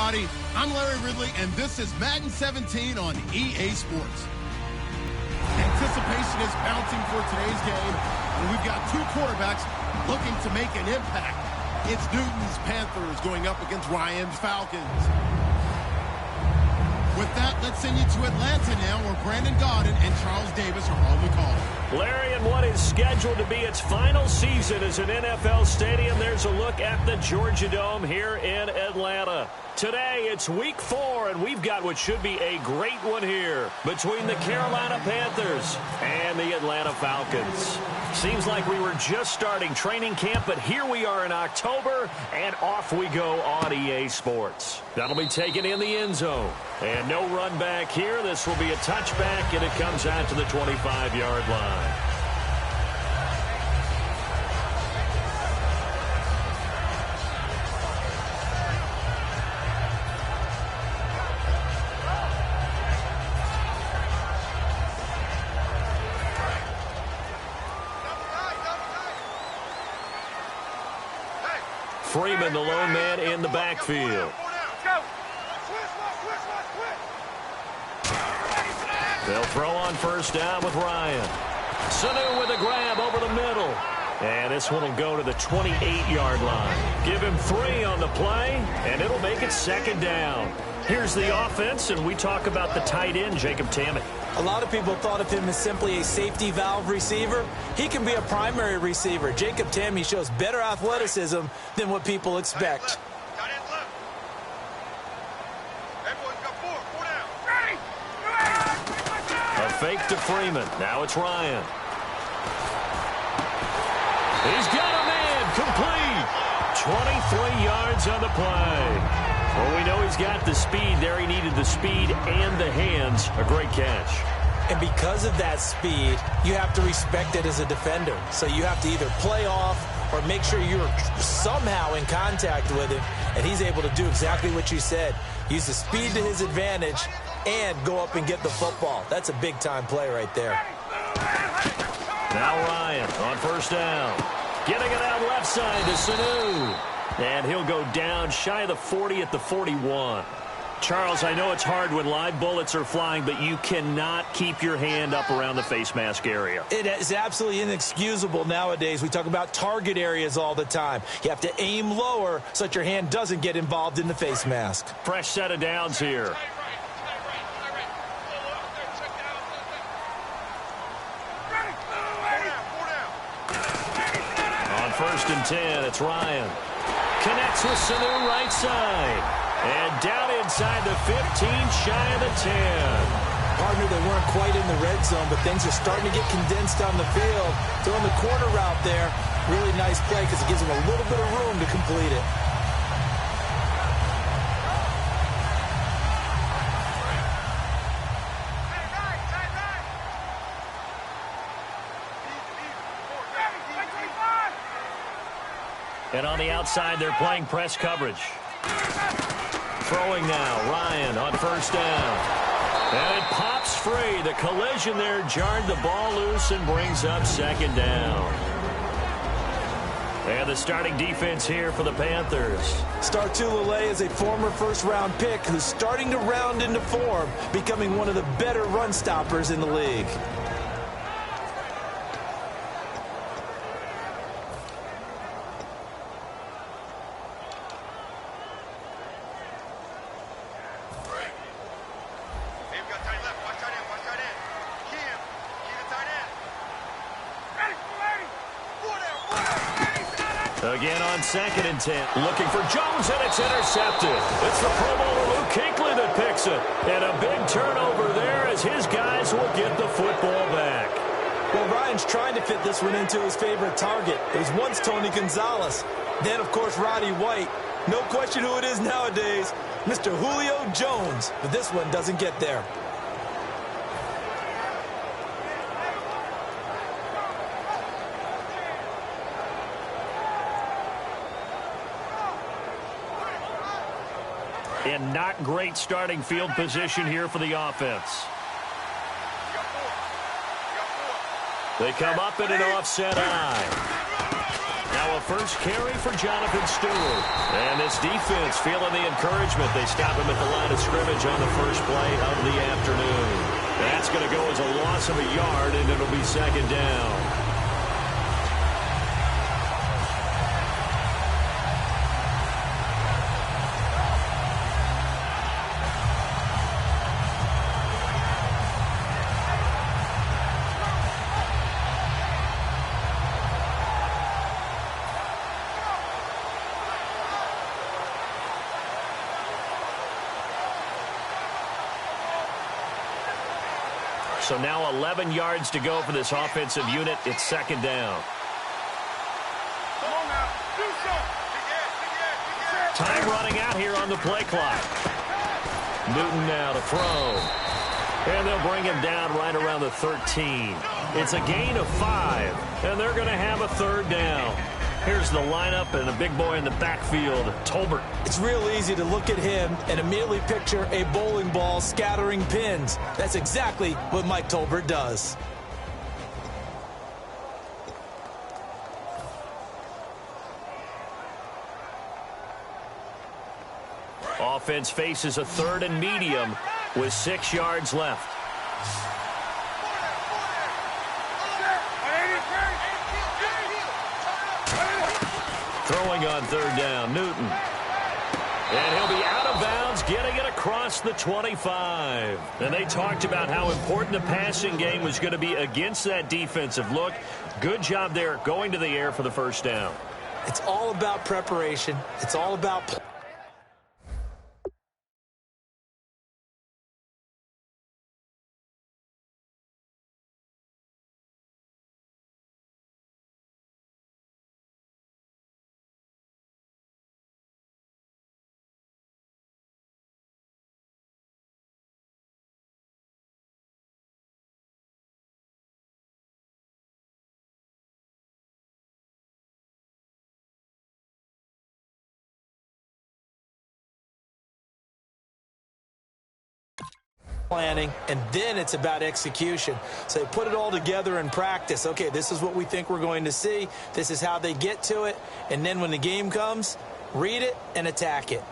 everybody. I'm Larry Ridley, and this is Madden 17 on EA Sports. Anticipation is mounting for today's game, and we've got two quarterbacks looking to make an impact. It's Newton's Panthers going up against Ryan's Falcons. With that, let's send you to Atlanta now, where Brandon Gaudin and Charles Davis are on the call. Larry, in what is scheduled to be its final season as an NFL stadium, there's a look at the Georgia Dome here in Atlanta. Today, it's week 4, and we've got what should be a great one here between the Carolina Panthers and the Atlanta Falcons. Seems like we were just starting training camp, but here we are in October, and off we go on EA Sports. That'll be taken in the end zone. And no run back here. This will be a touchback, and it comes out to the 25-yard line. Freeman, the lone man in the backfield. They'll throw on first down with Ryan. Sanu with a grab over the middle. And this one will go to the 28-yard line. Give him 3 on the play, and it'll make it second down. Here's the offense, and we talk about the tight end, Jacob Tammy. A lot of people thought of him as simply a safety valve receiver. He can be a primary receiver. Jacob Tammy shows better athleticism than what people expect. A fake to Freeman. Now it's Ryan. He's got a man complete. 23 yards on the play. Well, we know he's got the speed there. He needed the speed and the hands. A great catch. And because of that speed, you have to respect it as a defender. So you have to either play off or make sure you're somehow in contact with him. And he's able to do exactly what you said. Use the speed to his advantage and go up and get the football. That's a big-time play right there. Now Ryan on first down. Getting it out left side to Sanu. And he'll go down shy of the 40 at the 41. Charles, I know it's hard when live bullets are flying, but you cannot keep your hand up around the face mask area. It is absolutely inexcusable nowadays. We talk about target areas all the time. You have to aim lower so that your hand doesn't get involved in the face mask. Fresh set of downs here. On 1st and 10, it's Ryan. Connects with Sanu right side. And down inside the 15, shy of the 10. Partner, they weren't quite in the red zone, but things are starting to get condensed on the field. Throwing the corner route there. Really nice play because it gives them a little bit of room to complete it. And on the outside, they're playing press coverage. Throwing now, Ryan on first down. And it pops free. The collision there jarred the ball loose and brings up second down. And the starting defense here for the Panthers. Startulele is a former first-round pick who's starting to round into form, becoming one of the better run stoppers in the league. Again on 2nd and 10. Looking for Jones, and it's intercepted. It's the Pro Bowler Luke Kuechly that picks it. And a big turnover there as his guys will get the football back. Well, Ryan's trying to fit this one into his favorite target. It was once Tony Gonzalez. Then, of course, Roddy White. No question who it is nowadays. Mr. Julio Jones. But this one doesn't get there. And not great starting field position here for the offense. They come up in an offset eye. Now a the first carry for Jonathan Stewart. And this defense feeling the encouragement. They stop him at the line of scrimmage on the first play of the afternoon. That's going to go as a loss of a yard, and it'll be second down. So now 11 yards to go for this offensive unit. It's second down. Time running out here on the play clock. Newton now to throw. And they'll bring him down right around the 13. It's a gain of 5, and they're going to have a third down. Here's the lineup and a big boy in the backfield, Tolbert. It's real easy to look at him and immediately picture a bowling ball scattering pins. That's exactly what Mike Tolbert does. Offense faces a third and medium with 6 yards left. Throwing on third down, Newton. And he'll be out of bounds, getting it across the 25. And they talked about how important the passing game was going to be against that defensive look. Good job there going to the air for the first down. It's all about preparation. It's all about play. Planning, and then it's about execution. So they put it all together in practice. Okay, this is what we think we're going to see. This is how they get to it. And then when the game comes, read it and attack it.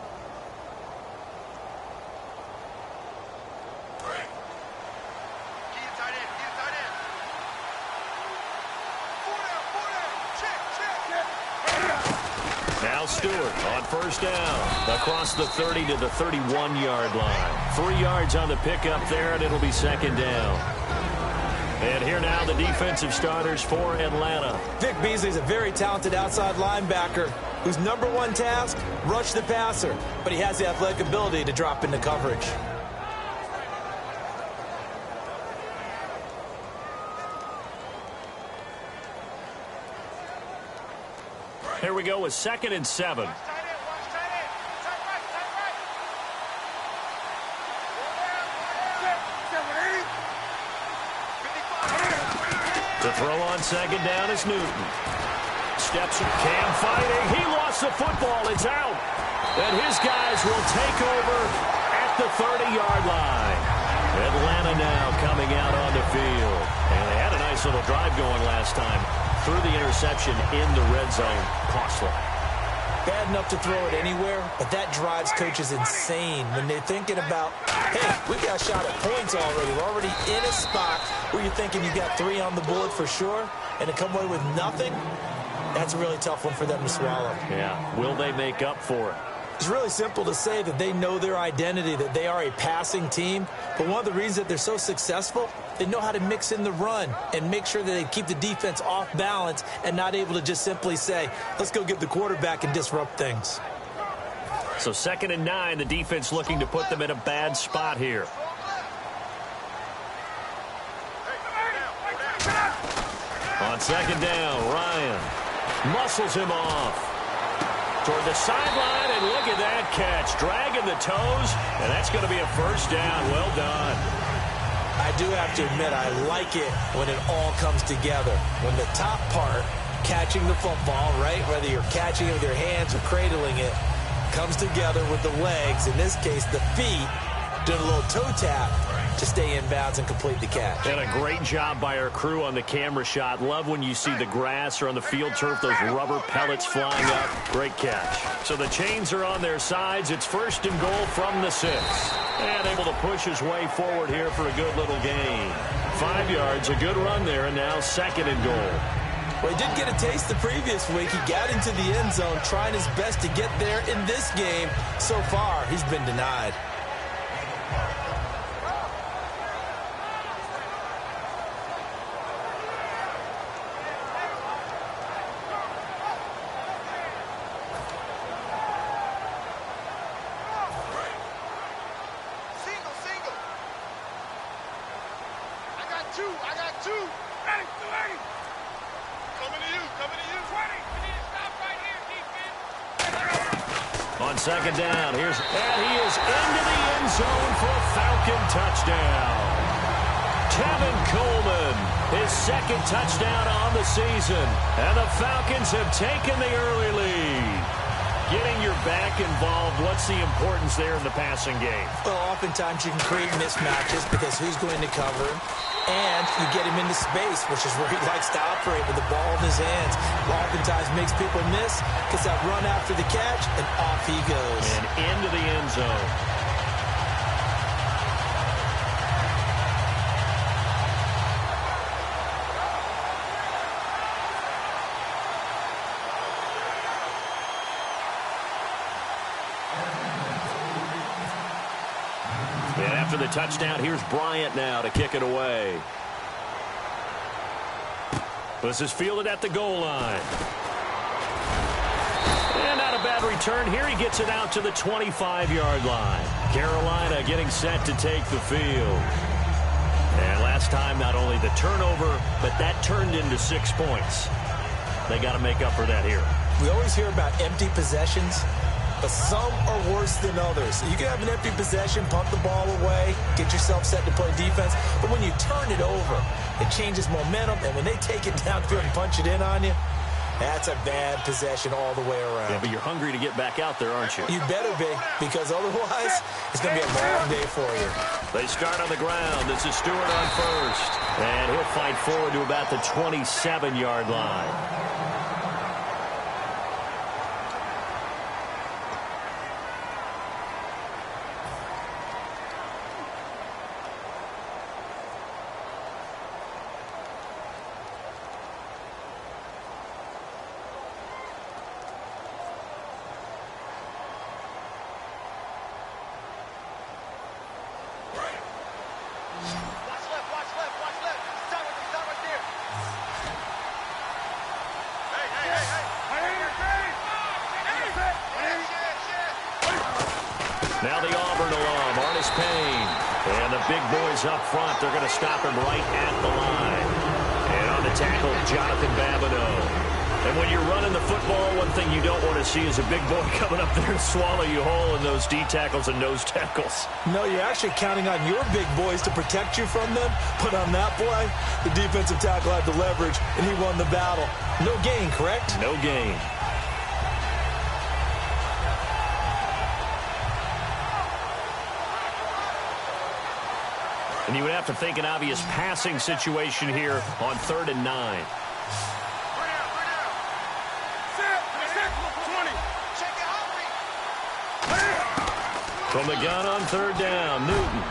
Now Stewart on first down across the 30 to the 31-yard line. 3 yards on the pickup there, and it'll be second down. And here now the defensive starters for Atlanta. Vic Beasley's a very talented outside linebacker whose number one task, rush the passer. But he has the athletic ability to drop into coverage. Here we go with 2nd and 7. To throw on second down is Newton. Steps Cam fighting. He lost the football. It's out. And his guys will take over at the 30-yard line. Atlanta now coming out on the field. And they had a nice little drive going last time. Through the interception in the red zone. Costly. Bad enough to throw it anywhere, but that drives coaches insane when they're thinking about, hey, we got a shot at points already. We're already in a spot where you're thinking you got 3 on the board for sure, and to come away with nothing, that's a really tough one for them to swallow. Yeah. Will they make up for it? It's really simple to say that they know their identity, that they are a passing team. But one of the reasons that they're so successful, they know how to mix in the run and make sure that they keep the defense off balance and not able to just simply say, let's go get the quarterback and disrupt things. So 2nd and 9, the defense looking to put them in a bad spot here. On second down, Ryan muscles him off. Toward the sideline, and look at that catch. Dragging the toes, and that's going to be a first down. Well done. I do have to admit, I like it when it all comes together. When the top part, catching the football, right, whether you're catching it with your hands or cradling it, comes together with the legs, in this case the feet, doing a little toe tap. to stay in bounds and complete the catch. And a great job by our crew on the camera shot. Love when you see the grass or on the field turf, those rubber pellets flying up. Great catch. So the chains are on their sides. It's 1st and goal from the 6. And able to push his way forward here for a good little gain. 5 yards, a good run there, and now 2nd and goal. Well, he did get a taste the previous week. He got into the end zone, trying his best to get there in this game. So far, he's been denied. I got two. Ready. Coming to you. 20. We need to stop right here, defense. On 2nd down, and he is into the end zone for a Falcon touchdown. Tevin Coleman, his 2nd touchdown on the season, and the Falcons have taken the early lead. Getting your back involved, what's the importance there in the passing game? Well, oftentimes you can create mismatches because who's going to cover him? And you get him into space, which is where he likes to operate with the ball in his hands. Oftentimes makes people miss, gets that run after the catch, and off he goes. And into the end zone. And after the touchdown, here's Bryant now to kick it away. This is fielded at the goal line. And not a bad return here. He gets it out to the 25-yard line. Carolina getting set to take the field. And last time, not only the turnover, but that turned into 6 points. They got to make up for that here. We always hear about empty possessions, but some are worse than others. You can have an empty possession, pump the ball away, get yourself set to play defense, but when you turn it over, it changes momentum, and when they take it downfield and punch it in on you, that's a bad possession all the way around. Yeah, but you're hungry to get back out there, aren't you? You better be, because otherwise, it's going to be a long day for you. They start on the ground. This is Stewart on first, and he'll fight forward to about the 27-yard line. Now the Auburn alum, Artis Payne. And the big boys up front, they're going to stop him right at the line. And on the tackle, Jonathan Babineau. And when you're running the football, one thing you don't want to see is a big boy coming up there to swallow you whole in those D tackles and nose tackles. No, you're actually counting on your big boys to protect you from them. But on that play, the defensive tackle had the leverage, and he won the battle. No gain, correct? No gain. And you would have to think an obvious passing situation here on 3rd and 9. From the gun on 3rd down, Newton.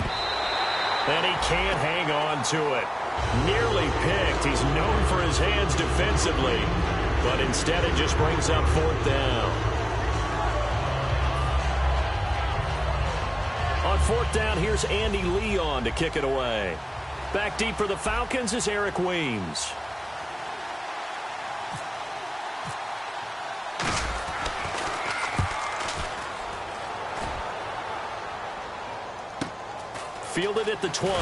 And he can't hang on to it. Nearly picked. He's known for his hands defensively. But instead it just brings up 4th down. On 4th down, here's Andy Leon to kick it away. Back deep for the Falcons is Eric Weems. Fielded at the 20.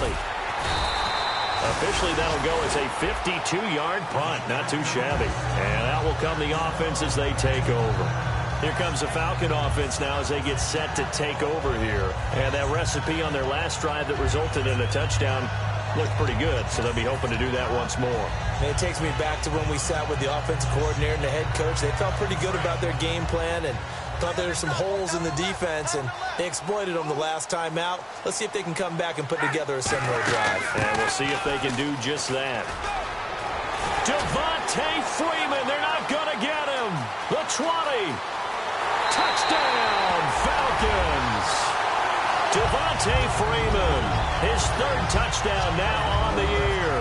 Officially, that'll go as a 52-yard punt. Not too shabby. And out will come the offense as they take over. Here comes the Falcon offense now as they get set to take over here. And that recipe on their last drive that resulted in a touchdown looked pretty good, so they'll be hoping to do that once more. And it takes me back to when we sat with the offensive coordinator and the head coach. They felt pretty good about their game plan, and Thought there were some holes in the defense, and they exploited them the last time out. Let's see if they can come back and put together a similar drive. And we'll see if they can do just that. Devontae Freeman, they're not going to get him. The 20. Touchdown, Falcons. Devontae Freeman, his third touchdown now on the year.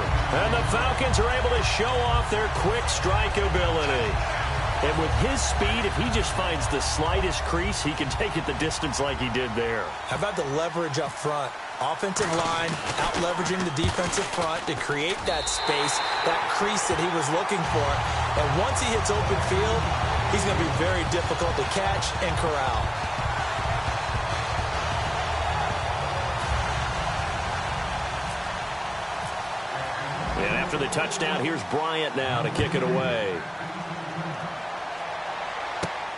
And the Falcons are able to show off their quick strike ability. And with his speed, if he just finds the slightest crease, he can take it the distance like he did there. How about the leverage up front? Offensive line out-leveraging the defensive front to create that space, that crease that he was looking for. And once he hits open field, he's going to be very difficult to catch and corral. And after the touchdown, here's Bryant now to kick it away.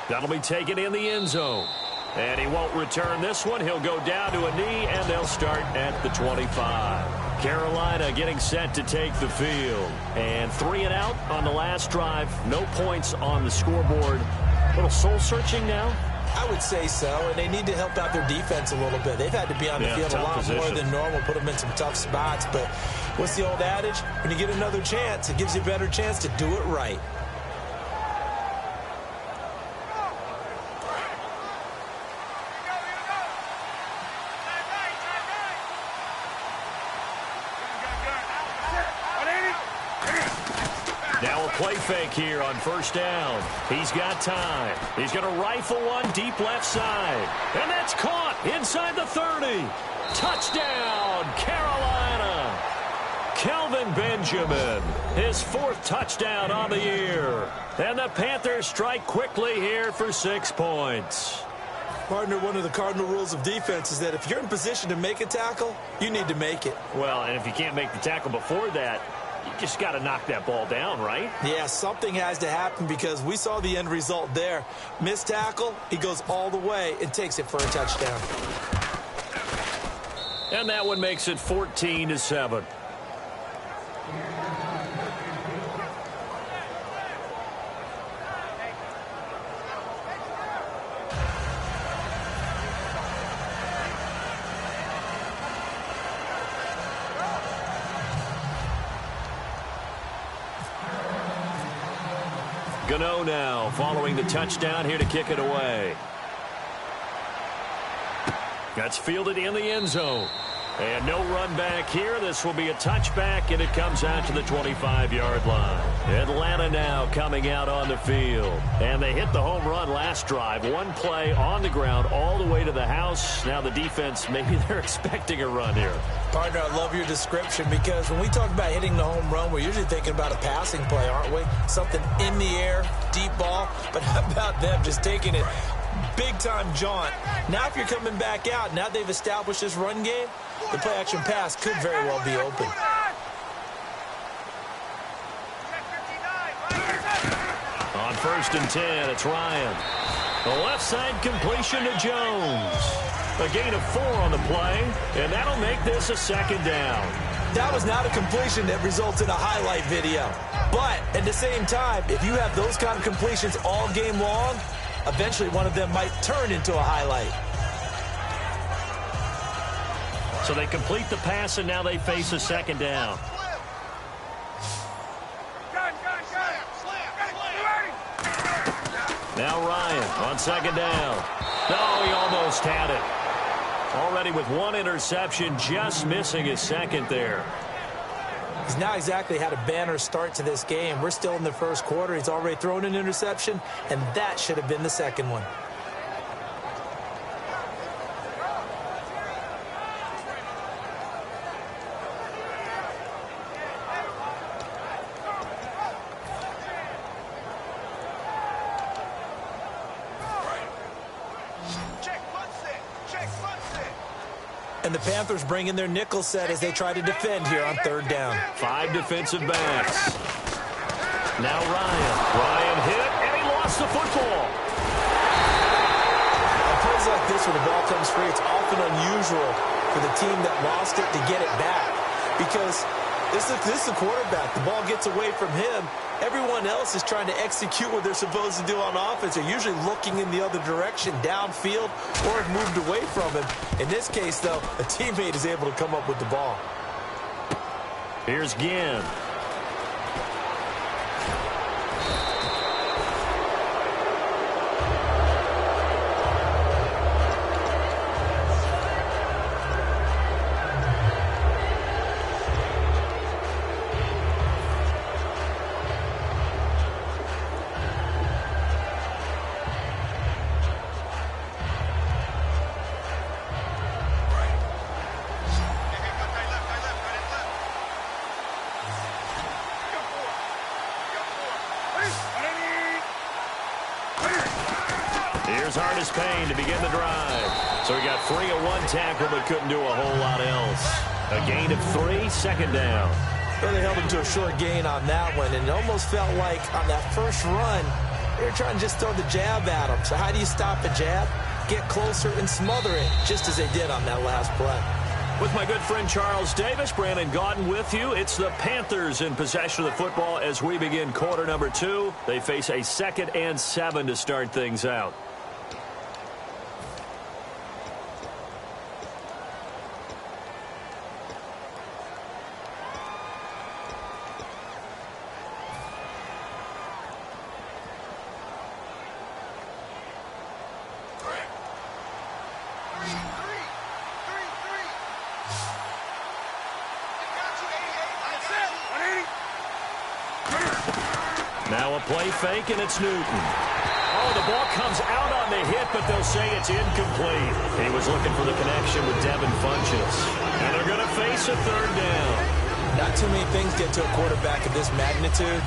That'll be taken in the end zone. And he won't return this one. He'll go down to a knee, and they'll start at the 25. Carolina getting set to take the field. And 3 and out on the last drive. No points on the scoreboard. A little soul-searching now? I would say so, and they need to help out their defense a little bit. They've had to be on the field a lot more than normal, put them in some tough spots. But what's the old adage? When you get another chance, it gives you a better chance to do it right. Play fake here on first down. He's got time. He's going to rifle one deep left side. And that's caught inside the 30. Touchdown, Carolina. Kelvin Benjamin, his 4th touchdown on the year. And the Panthers strike quickly here for 6 points. Partner, one of the cardinal rules of defense is that if you're in position to make a tackle, you need to make it. Well, and if you can't make the tackle before that, you just got to knock that ball down, right? Yeah, something has to happen because we saw the end result there. Missed tackle, he goes all the way and takes it for a touchdown. And that one makes it 14-7. Gano now following the touchdown here to kick it away. That's fielded in the end zone. And no run back here. This will be a touchback, and it comes out to the 25-yard line. Atlanta now coming out on the field. And they hit the home run last drive. One play on the ground all the way to the house. Now the defense, maybe they're expecting a run here. Partner, I love your description because when we talk about hitting the home run, we're usually thinking about a passing play, aren't we? Something in the air, deep ball. But how about them just taking it big-time jaunt? Now if you're coming back out, now they've established this run game, the play-action pass could very well be open. On 1st and 10, it's Ryan. The left side completion to Jones. A gain of 4 on the play, and that'll make this a 2nd down. That was not a completion that results in a highlight video. But at the same time, if you have those kind of completions all game long, eventually one of them might turn into a highlight. So they complete the pass, and now they face a 2nd down. Now Ryan on 2nd down. No, he almost had it. Already with 1 interception, just missing his 2nd there. He's not exactly had a banner start to this game. We're still in the 1st quarter. He's already thrown an interception, and that should have been the 2nd one. And the Panthers bring in their nickel set as they try to defend here on 3rd down. 5 defensive backs. Now Ryan hit, and he lost the football. On plays like this where the ball comes free, it's often unusual for the team that lost it to get it back. Because this is the quarterback. The ball gets away from him, Everyone else is trying to execute what they're supposed to do on offense. They're usually looking in the other direction, downfield, or have moved away from him. In this case, though, a teammate is able to come up with the ball. Here's Ginn. Here's Hardest Payne to begin the drive. So he got free of one tackle but couldn't do a whole lot else. A gain of 3, second down. Well, they held him to a short gain on that one, and it almost felt like on that first run, they were trying to just throw the jab at him. So how do you stop a jab? Get closer and smother it, just as they did on that last play. With my good friend Charles Davis, Brandon Gaudin with you. It's the Panthers in possession of the football as we begin quarter number 2. They face a 2nd and 7 to start things out. Now a play fake, and it's Newton. Oh, the ball comes out on the hit, but they'll say it's incomplete. He was looking for the connection with Devin Funchess. And they're going to face a 3rd down. Not too many things get to a quarterback of this magnitude,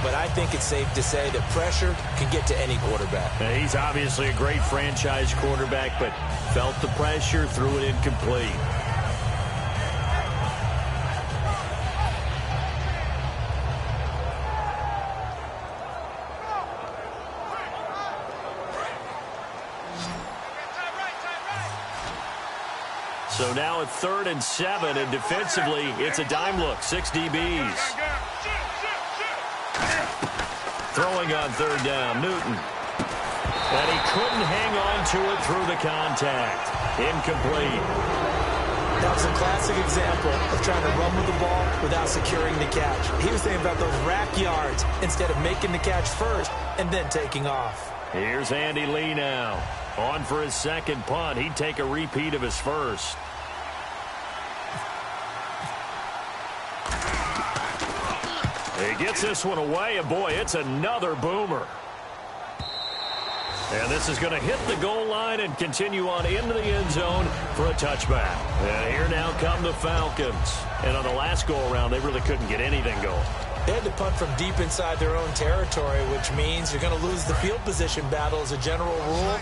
but I think it's safe to say that pressure can get to any quarterback. Now, he's obviously a great franchise quarterback, but felt the pressure, threw it incomplete. So now at 3rd and 7, and defensively, it's a dime look. 6 DBs. Throwing on 3rd down, Newton. And he couldn't hang on to it through the contact. Incomplete. That was a classic example of trying to run with the ball without securing the catch. He was thinking about those rack yards instead of making the catch first and then taking off. Here's Andy Lee now. On for his 2nd punt. He'd take a repeat of his first. He gets this one away, and boy, it's another boomer. And this is going to hit the goal line and continue on into the end zone for a touchback. And here now come the Falcons. And on the last go-around, they really couldn't get anything going. They had to punt from deep inside their own territory, which means you're going to lose the field position battle as a general rule.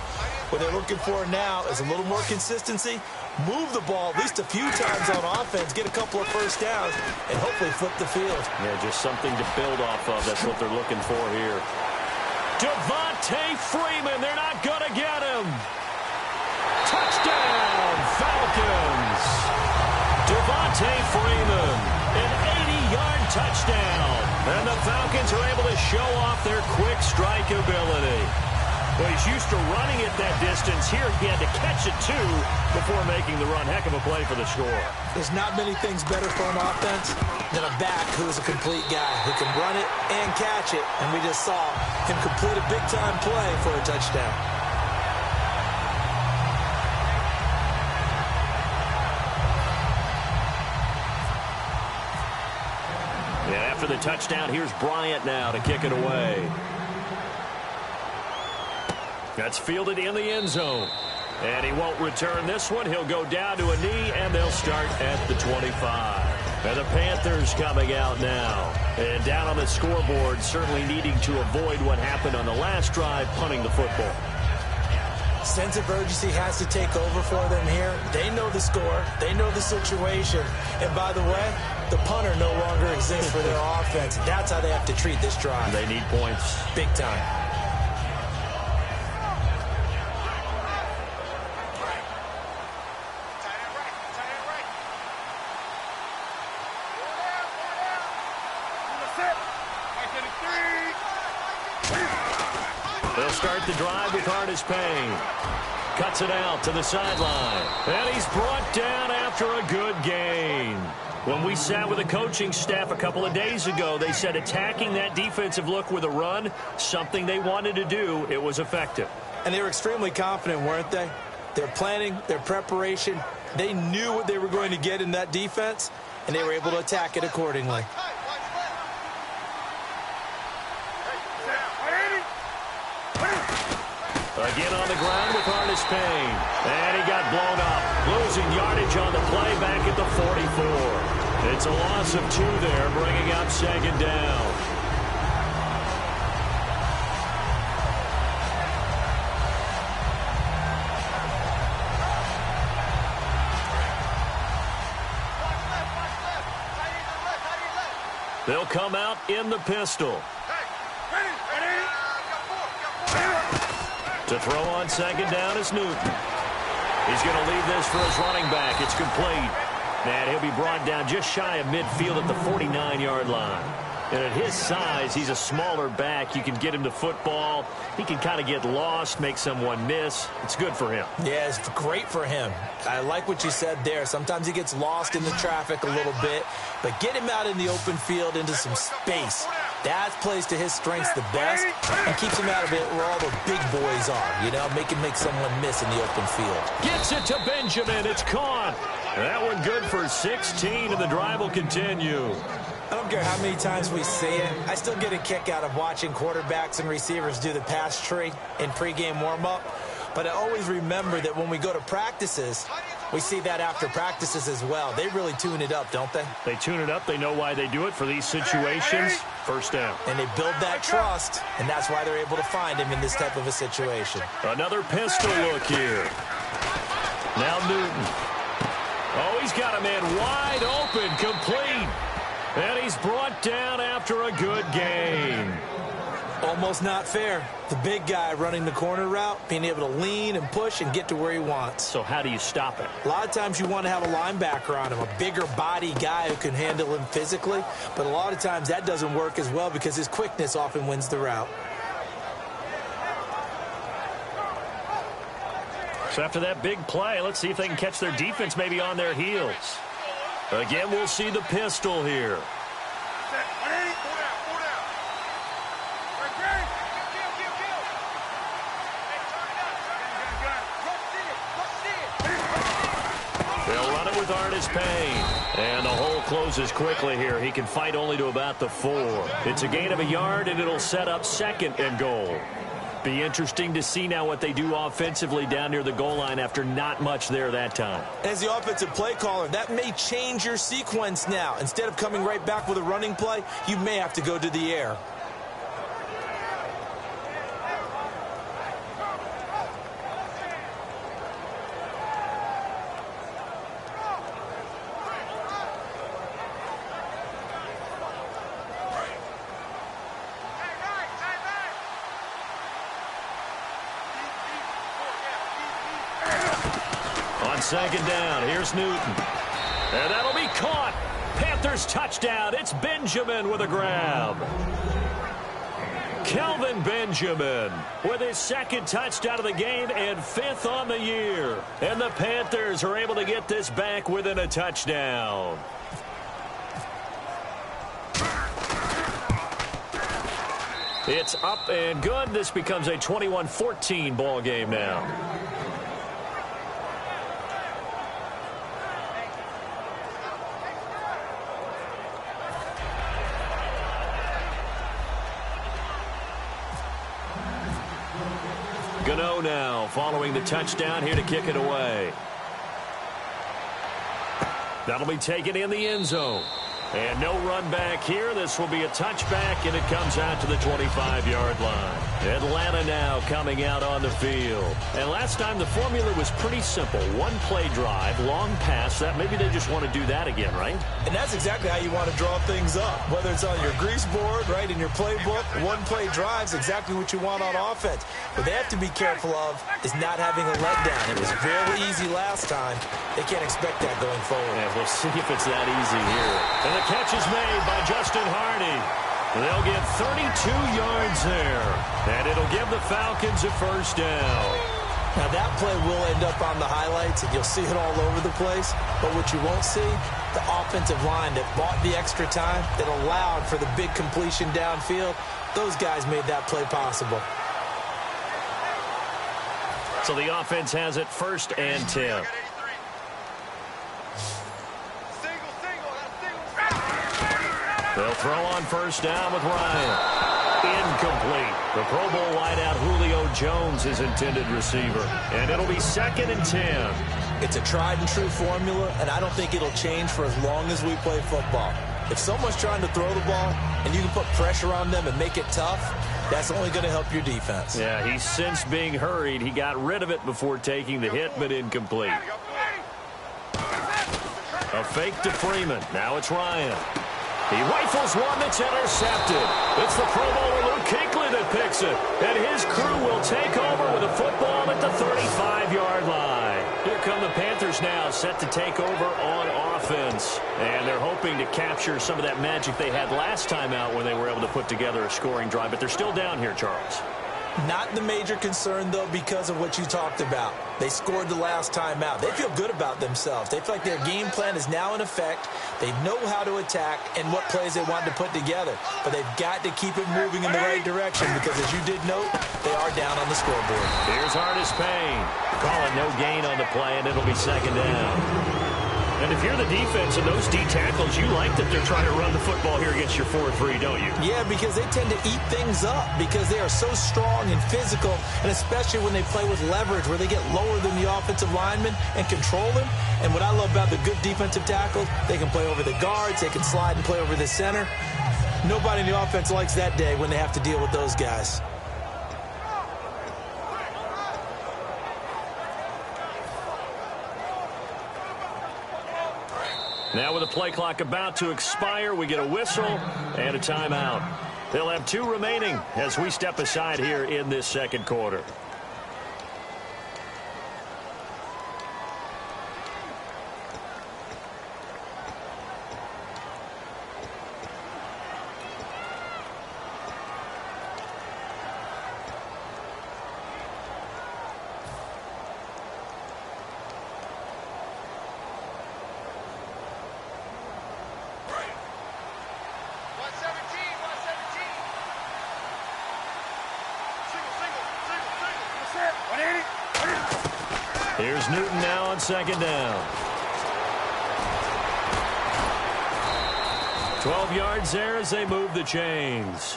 What they're looking for now is a little more consistency, move the ball at least a few times on offense, get a couple of first downs, and hopefully flip the field. Yeah, just something to build off of. That's what they're looking for here. Devontae Freeman, they're not going to get him. Touchdown, Falcons. Devontae Freeman, an 80-yard touchdown. And the Falcons are able to show off their quick strike ability. Well, he's used to running it that distance. Here he had to catch it, too, before making the run. Heck of a play for the score. There's not many things better for an offense than a back who is a complete guy who can run it and catch it. And we just saw him complete a big-time play for a touchdown. And after the touchdown, here's Bryant now to kick it away. That's fielded in the end zone. And he won't return this one. He'll go down to a knee, and they'll start at the 25. And the Panthers coming out now. And down on the scoreboard, certainly needing to avoid what happened on the last drive, punting the football. Sense of urgency has to take over for them here. They know the score. They know the situation. And by the way, the punter no longer exists for their offense. That's how they have to treat this drive. They need points. Big time. They'll start the drive with Artis Payne. Cuts it out to the sideline. And he's brought down after a good gain. When we sat with the coaching staff a couple of days ago, they said attacking that defensive look with a run, something they wanted to do, it was effective. And they were extremely confident, weren't they? Their planning, their preparation, they knew what they were going to get in that defense, and they were able to attack it accordingly. Again on the ground with Artis Payne. And he got blown up. Losing yardage on the play back at the 44. It's a loss of 2 there, bringing up second down. They'll come out in the pistol. To throw on second down is Newton. He's going to leave this for his running back. It's complete. And he'll be brought down just shy of midfield at the 49-yard line. And at his size, he's a smaller back. You can get him to football. He can kind of get lost, make someone miss. It's good for him. Yeah, it's great for him. I like what you said there. Sometimes he gets lost in the traffic a little bit. But get him out in the open field into some space. That plays to his strengths the best and keeps him out of it where all the big boys are. You know, make someone miss in the open field. Gets it to Benjamin. It's caught. That one good for 16, and the drive will continue. I don't care how many times we see it. I still get a kick out of watching quarterbacks and receivers do the pass tree in pregame warm-up. But I always remember that when we go to practices, we see that after practices as well. They really tune it up, don't they? They tune it up. They know why they do it for these situations. First down. And they build that trust, and that's why they're able to find him in this type of a situation. Another pistol look here. Now Newton. Oh, he's got a man wide open, complete. And he's brought down after a good gain. Almost not fair. The big guy running the corner route, being able to lean and push and get to where he wants. So how do you stop it? A lot of times you want to have a linebacker on him, a bigger body guy who can handle him physically. But a lot of times that doesn't work as well because his quickness often wins the route. So after that big play, let's see if they can catch their defense maybe on their heels. Again, we'll see the pistol here. They'll run it with Artis Payne. And the hole closes quickly here. He can fight only to about the 4. It's a gain of a yard, and it'll set up second and goal. Be interesting to see now what they do offensively down near the goal line after not much there that time. As the offensive play caller, that may change your sequence now. Instead of coming right back with a running play, you may have to go to the air. Second down. Here's Newton. And that'll be caught. Panthers touchdown. It's Benjamin with a grab. Kelvin Benjamin with his second touchdown of the game and 5th on the year. And the Panthers are able to get this back within a touchdown. It's up and good. This becomes a 21-14 ball game now. Gano now following the touchdown here to kick it away. That'll be taken in the end zone. And no run back here. This will be a touchback, and it comes out to the 25-yard line. Atlanta now coming out on the field. And last time the formula was pretty simple. One play drive, long pass. That maybe they just want to do that again, right? And that's exactly how you want to draw things up. Whether it's on your grease board, right, in your playbook, one play drive's exactly what you want on offense. What they have to be careful of is not having a letdown. It was very easy last time. They can't expect that going forward. Yeah, we'll see if it's that easy here. And the catch is made by Justin Hardy. They'll get 32 yards there, and it'll give the Falcons a first down. Now, that play will end up on the highlights, and you'll see it all over the place. But what you won't see, the offensive line that bought the extra time, that allowed for the big completion downfield, those guys made that play possible. So the offense has it 1st and 10. They'll throw on 1st down with Ryan. Incomplete. The Pro Bowl wideout Julio Jones is intended receiver. And it'll be 2nd and 10. It's a tried-and-true formula, and I don't think it'll change for as long as we play football. If someone's trying to throw the ball and you can put pressure on them and make it tough, that's only going to help your defense. Yeah, he's since being hurried. He got rid of it before taking the hit, but incomplete. A fake to Freeman. Now it's Ryan. He rifles one that's intercepted. It's the Pro Bowler Luke Kuechly that picks it. And his crew will take over with a football at the 35-yard line. Here come the Panthers now, set to take over on offense. And they're hoping to capture some of that magic they had last time out when they were able to put together a scoring drive. But they're still down here, Charles. Not the major concern, though, because of what you talked about. They scored the last time out. They feel good about themselves. They feel like their game plan is now in effect. They know how to attack and what plays they want to put together. But they've got to keep it moving in the right direction because, as you did note, they are down on the scoreboard. Here's Artis Payne. Calling no gain on the play, and it'll be 2nd down. And if you're the defense and those D tackles, you like that they're trying to run the football here against your 4-3, don't you? Yeah, because they tend to eat things up because they are so strong and physical, and especially when they play with leverage where they get lower than the offensive linemen and control them. And what I love about the good defensive tackles, they can play over the guards, they can slide and play over the center. Nobody in the offense likes that day when they have to deal with those guys. Now with the play clock about to expire, we get a whistle and a timeout. They'll have 2 remaining as we step aside here in this 2nd quarter. Here's Newton now on 2nd down. 12 yards there as they move the chains.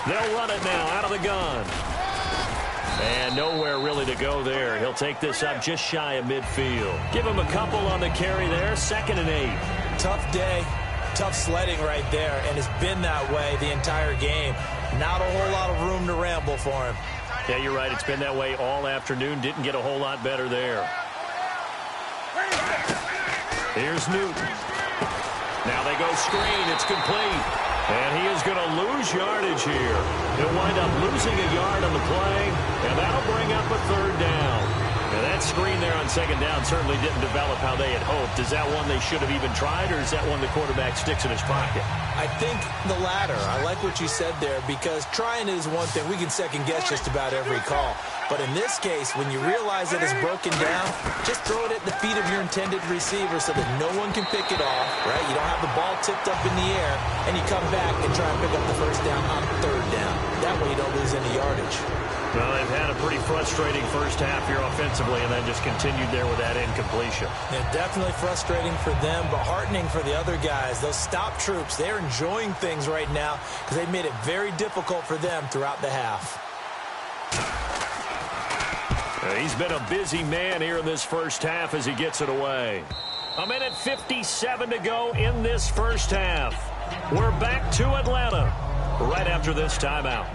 They'll run it now out of the gun. And nowhere really to go there. He'll take this up just shy of midfield. Give him a couple on the carry there. 2nd and 8. Tough day. Tough sledding right there. And it's been that way the entire game. Not a whole lot of room to ramble for him. Yeah, you're right. It's been that way all afternoon. Didn't get a whole lot better there. Here's Newton. Now they go screen. It's complete. And he is going to lose yardage here. He'll wind up losing a yard on the play, and that'll bring up a 3rd down. Now that screen there on 2nd down certainly didn't develop how they had hoped. Is that one they should have even tried, or is that one the quarterback sticks in his pocket? I think the latter. I like what you said there because trying is one thing. We can second-guess just about every call. But in this case, when you realize that it's broken down, just throw it at the feet of your intended receiver so that no one can pick it off, right? You don't have the ball tipped up in the air, and you come back and try and pick up the 1st down on 3rd down. That way you don't lose any yardage. Well, they've had a pretty frustrating first half here offensively and then just continued there with that incompletion. Yeah, definitely frustrating for them, but heartening for the other guys. Those stop troops, they're enjoying things right now because they've made it very difficult for them throughout the half. He's been a busy man here in this first half as he gets it away. 1:57 to go in this first half. We're back to Atlanta right after this timeout.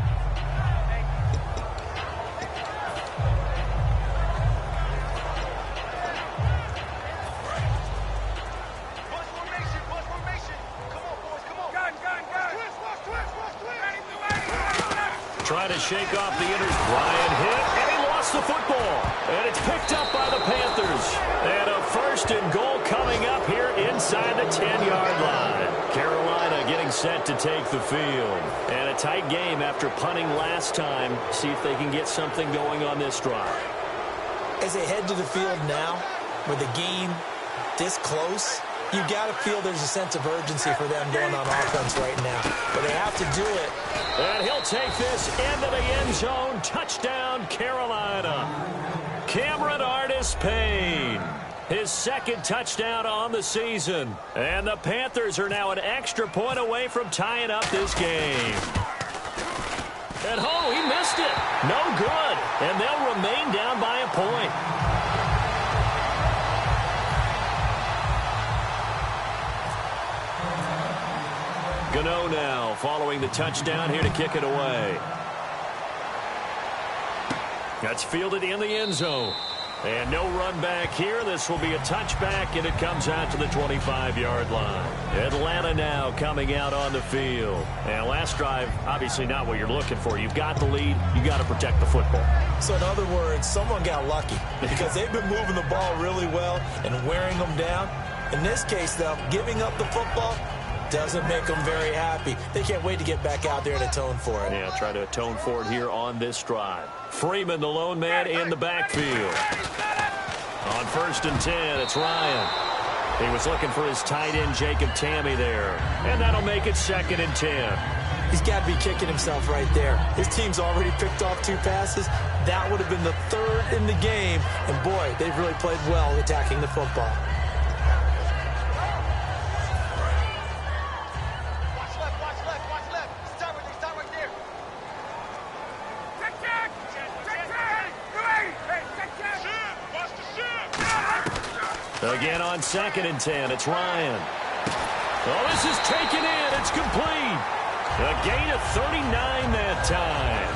trying to shake off the Ryan hit, and he lost the football. And it's picked up by the Panthers. And a 1st and goal coming up here inside the 10-yard line. Carolina getting set to take the field. And a tight game after punting last time. See if they can get something going on this drive. As they head to the field now, with the game this close, you got to feel there's a sense of urgency for them going on offense right now. But they have to do it. And he'll take this into the end zone. Touchdown, Carolina. Cameron Artis-Payne, his 2nd touchdown on the season. And the Panthers are now an extra point away from tying up this game. And he missed it. No good. And they'll remain down by a point. Gano now following the touchdown here to kick it away. That's fielded in the end zone. And no run back here. This will be a touchback, and it comes out to the 25-yard line. Atlanta now coming out on the field. And last drive, obviously not what you're looking for. You've got the lead. You got to protect the football. So in other words, someone got lucky because they've been moving the ball really well and wearing them down. In this case, though, giving up the football doesn't make them very happy. They can't wait to get back out there and atone for it. Yeah, try to atone for it here on this drive. Freeman, the lone man in the backfield. On 1st and 10, it's Ryan. He was looking for his tight end, Jacob Tamme, there. And that'll make it 2nd and 10. He's got to be kicking himself right there. His team's already picked off 2 passes. That would have been the 3rd in the game. And, boy, they've really played well attacking the football. Again on 2nd and 10, it's Ryan. This is taken in. It's complete. A gain of 39 that time.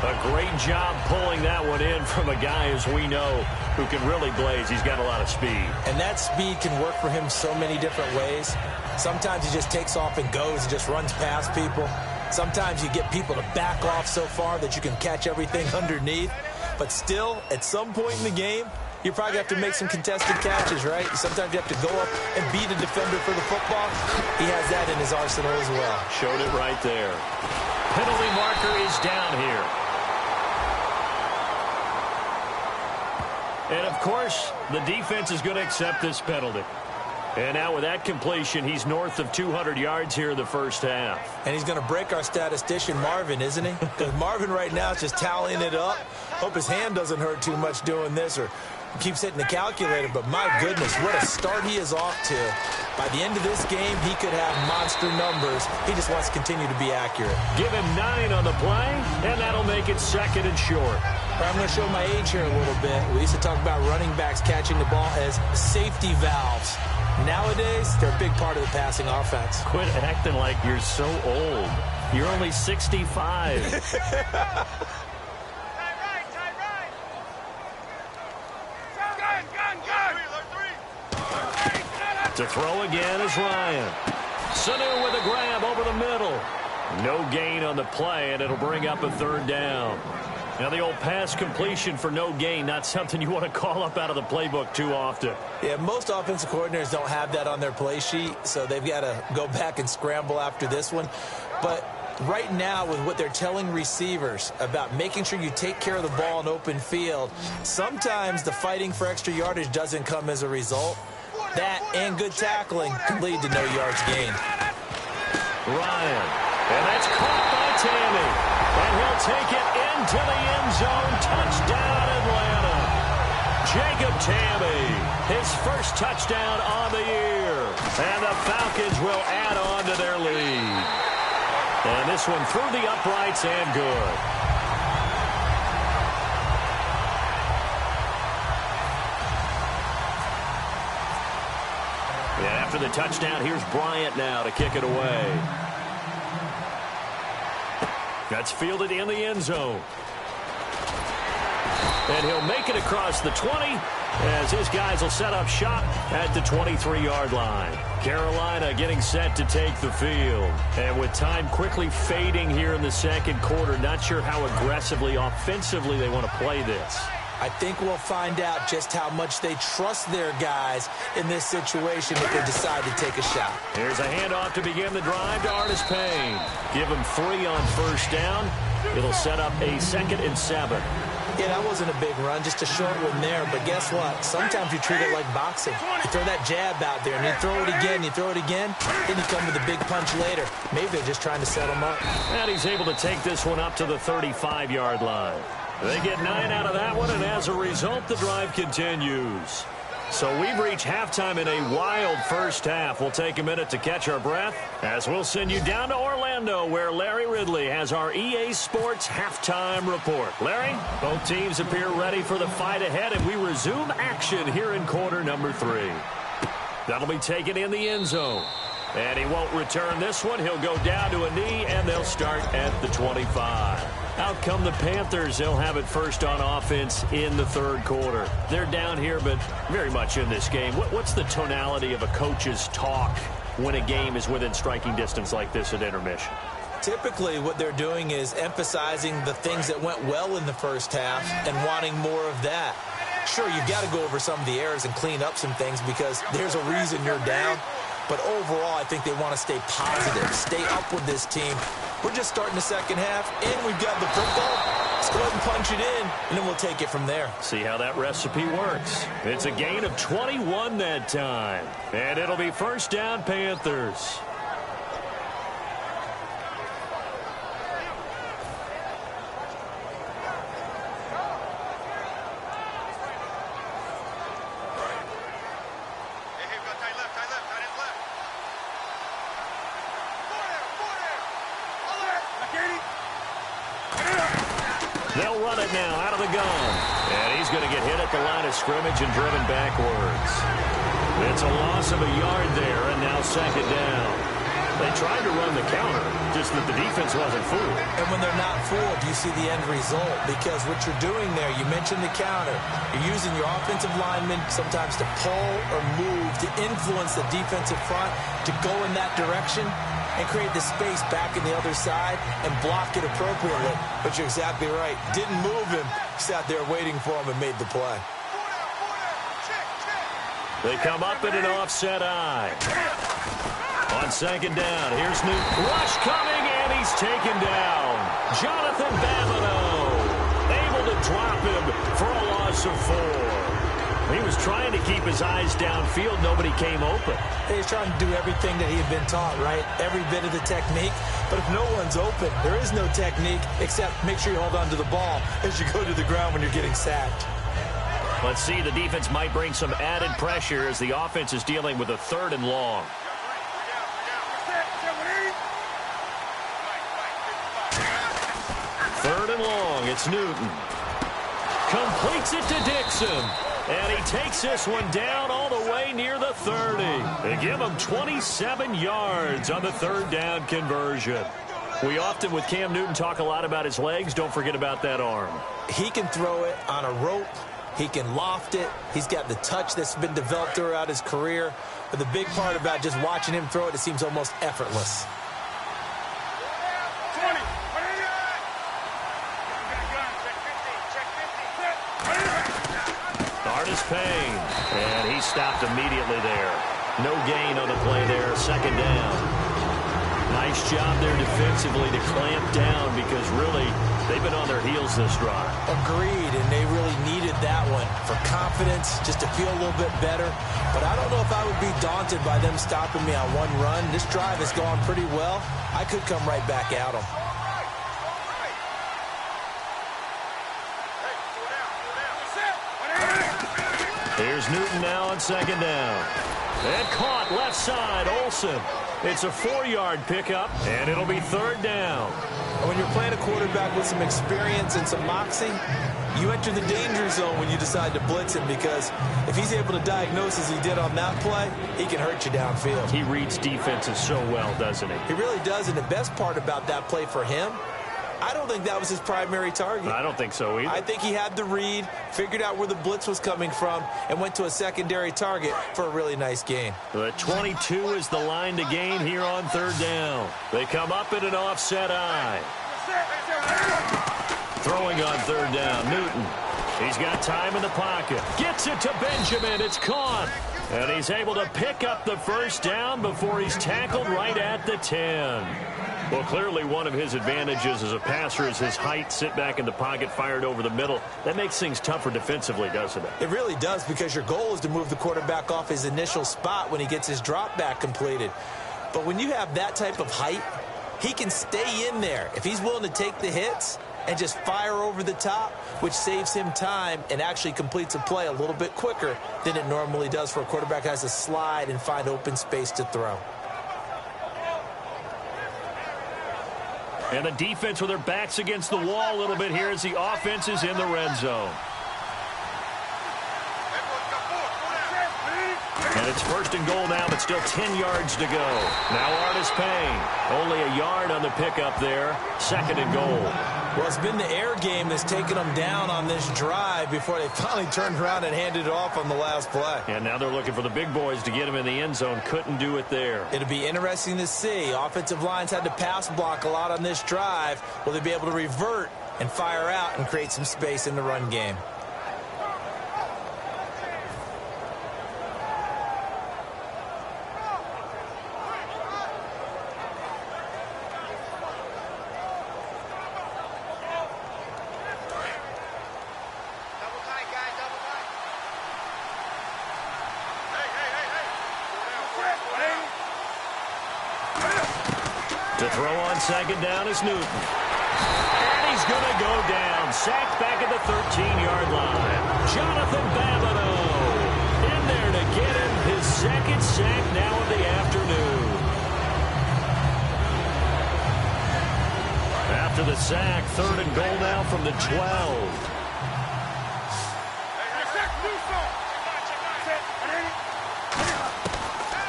A great job pulling that one in from a guy, as we know, who can really blaze. He's got a lot of speed. And that speed can work for him so many different ways. Sometimes he just takes off and goes and just runs past people. Sometimes you get people to back off so far that you can catch everything underneath. But still, at some point in the game, you probably have to make some contested catches, right? Sometimes you have to go up and beat a defender for the football. He has that in his arsenal as well. Showed it right there. Penalty marker is down here. And, of course, the defense is going to accept this penalty. And now with that completion, he's north of 200 yards here in the first half. And he's going to break our statistician, Marvin, isn't he? Because Marvin right now is just tallying it up. Hope his hand doesn't hurt too much doing this or keeps hitting the calculator. But, my goodness, what a start he is off to. By the end of this game, he could have monster numbers. He just wants to continue to be accurate. Give him 9 on the play, and that'll make it 2nd and short. I'm going to show my age here a little bit. We used to talk about running backs catching the ball as safety valves. Nowadays, they're a big part of the passing offense. Quit acting like you're so old. You're only 65. To throw again is Ryan. Sanu with a grab over the middle. No gain on the play, and it'll bring up a 3rd down. Now, the old pass completion for no gain, not something you want to call up out of the playbook too often. Yeah, most offensive coordinators don't have that on their play sheet, so they've got to go back and scramble after this one. But right now, with what they're telling receivers about making sure you take care of the ball in open field, sometimes the fighting for extra yardage doesn't come as a result. That and good tackling can lead to no yards gained. Ryan, and that's caught by Tamme. And he'll take it into the end zone. Touchdown, Atlanta. Jacob Tamme, his first touchdown on the year. And the Falcons will add on to their lead. And this one through the uprights and good. And after the touchdown, here's Bryant now to kick it away. That's fielded in the end zone. And he'll make it across the 20 as his guys will set up shop at the 23-yard line. Carolina getting set to take the field. And with time quickly fading here in the second quarter, not sure how aggressively, offensively they want to play this. I think we'll find out just how much they trust their guys in this situation if they decide to take a shot. Here's a handoff to begin the drive to Artis Payne. Give him 3 on first down. It'll set up a 2nd and 7. Yeah, that wasn't a big run, just a short one there. But guess what? Sometimes you treat it like boxing. You throw that jab out there, and you throw it again, then you come with a big punch later. Maybe they're just trying to set him up. And he's able to take this one up to the 35-yard line. They get 9 out of that one, and as a result, the drive continues. So we've reached halftime in a wild first half. We'll take a minute to catch our breath as we'll send you down to Orlando, where Larry Ridley has our EA Sports halftime report. Larry, both teams appear ready for the fight ahead, and we resume action here in quarter number 3. That'll be taken in the end zone. And he won't return this one. He'll go down to a knee, and they'll start at the 25. Out come the Panthers. They'll have it first on offense in the third quarter. They're down here, but very much in this game. What's the tonality of a coach's talk when a game is within striking distance like this at intermission? Typically, what they're doing is emphasizing the things that went well in the first half and wanting more of that. Sure, you've got to go over some of the errors and clean up some things because there's a reason you're down. But overall, I think they want to stay positive, stay up with this team. We're just starting the second half, and we've got the football. Let's go ahead and punch it in, and then we'll take it from there. See how that recipe works. It's a gain of 21 that time. And it'll be first down, Panthers. They'll run it now out of the gun. And he's going to get hit at the line of scrimmage and driven backwards. It's a loss of a yard there, and now second down. They tried to run the counter, just that the defense wasn't fooled. And when they're not fooled, you see the end result. Because what you're doing there, you mentioned the counter. You're using your offensive linemen sometimes to pull or move, to influence the defensive front, to go in that direction and create the space back in the other side and block it appropriately. But you're exactly right. Didn't move him. Sat there waiting for him and made the play. They come up in an offset eye. On second down, here's Newton. Rush coming, and he's taken down. Jonathan Babineau able to drop him for a loss of 4. He was trying to keep his eyes downfield. Nobody came open. He's trying to do everything that he had been taught, right? Every bit of the technique. But if no one's open, there is no technique except make sure you hold on to the ball as you go to the ground when you're getting sacked. Let's see, the defense might bring some added pressure as the offense is dealing with a 3rd and long. Third and long, it's Newton. Completes it to Dixon. And he takes this one down all the way near the 30. They give him 27 yards on the 3rd down conversion. We often, with Cam Newton, talk a lot about his legs. Don't forget about that arm. He can throw it on a rope. He can loft it. He's got the touch that's been developed throughout his career. But the big part about just watching him throw it, it seems almost effortless. Artis Payne, and he stopped immediately there. No gain on the play there, second down. Nice job there defensively to clamp down because really they've been on their heels this drive. Agreed, and they really needed that one for confidence, just to feel a little bit better. But I don't know if I would be daunted by them stopping me on one run. This drive has gone pretty well. I could come right back at them. Here's Newton now on second down. And caught left side, Olsen. It's a 4-yard pickup, and it'll be 3rd down. When you're playing a quarterback with some experience and some moxie, you enter the danger zone when you decide to blitz him because if he's able to diagnose as he did on that play, he can hurt you downfield. He reads defenses so well, doesn't he? He really does, and the best part about that play for him I don't think that was his primary target. I don't think so either. I think he had the read, figured out where the blitz was coming from, and went to a secondary target for a really nice gain. The 22 is the line to gain here on third down. They come up in an offset eye. Throwing on third down, Newton. He's got time in the pocket. Gets it to Benjamin. It's caught. And he's able to pick up the first down before he's tackled right at the 10. Well, clearly one of his advantages as a passer is his height. Sit back in the pocket, fired over the middle. That makes things tougher defensively, doesn't it? It really does, because your goal is to move the quarterback off his initial spot when he gets his drop back completed. But when you have that type of height, he can stay in there. If he's willing to take the hits and just fire over the top, which saves him time and actually completes a play a little bit quicker than it normally does for a quarterback who has to slide and find open space to throw. And the defense with their backs against the wall a little bit here as the offense is in the red zone. And it's first and goal now, but still 10 yards to go. Now Artis Payne. Only a yard on the pickup there. Second and goal. Well, it's been the air game that's taken them down on this drive before they finally turned around and handed it off on the last play. And now they're looking for the big boys to get him in the end zone. Couldn't do it there. It'll be interesting to see. Offensive lines had to pass block a lot on this drive. Will they be able to revert and fire out and create some space in the run game? To throw on second down is Newton. And he's going to go down. Sacked back at the 13-yard line. Jonathan Babineau in there to get him his second sack now of the afternoon. After the sack, third and goal now from the 12.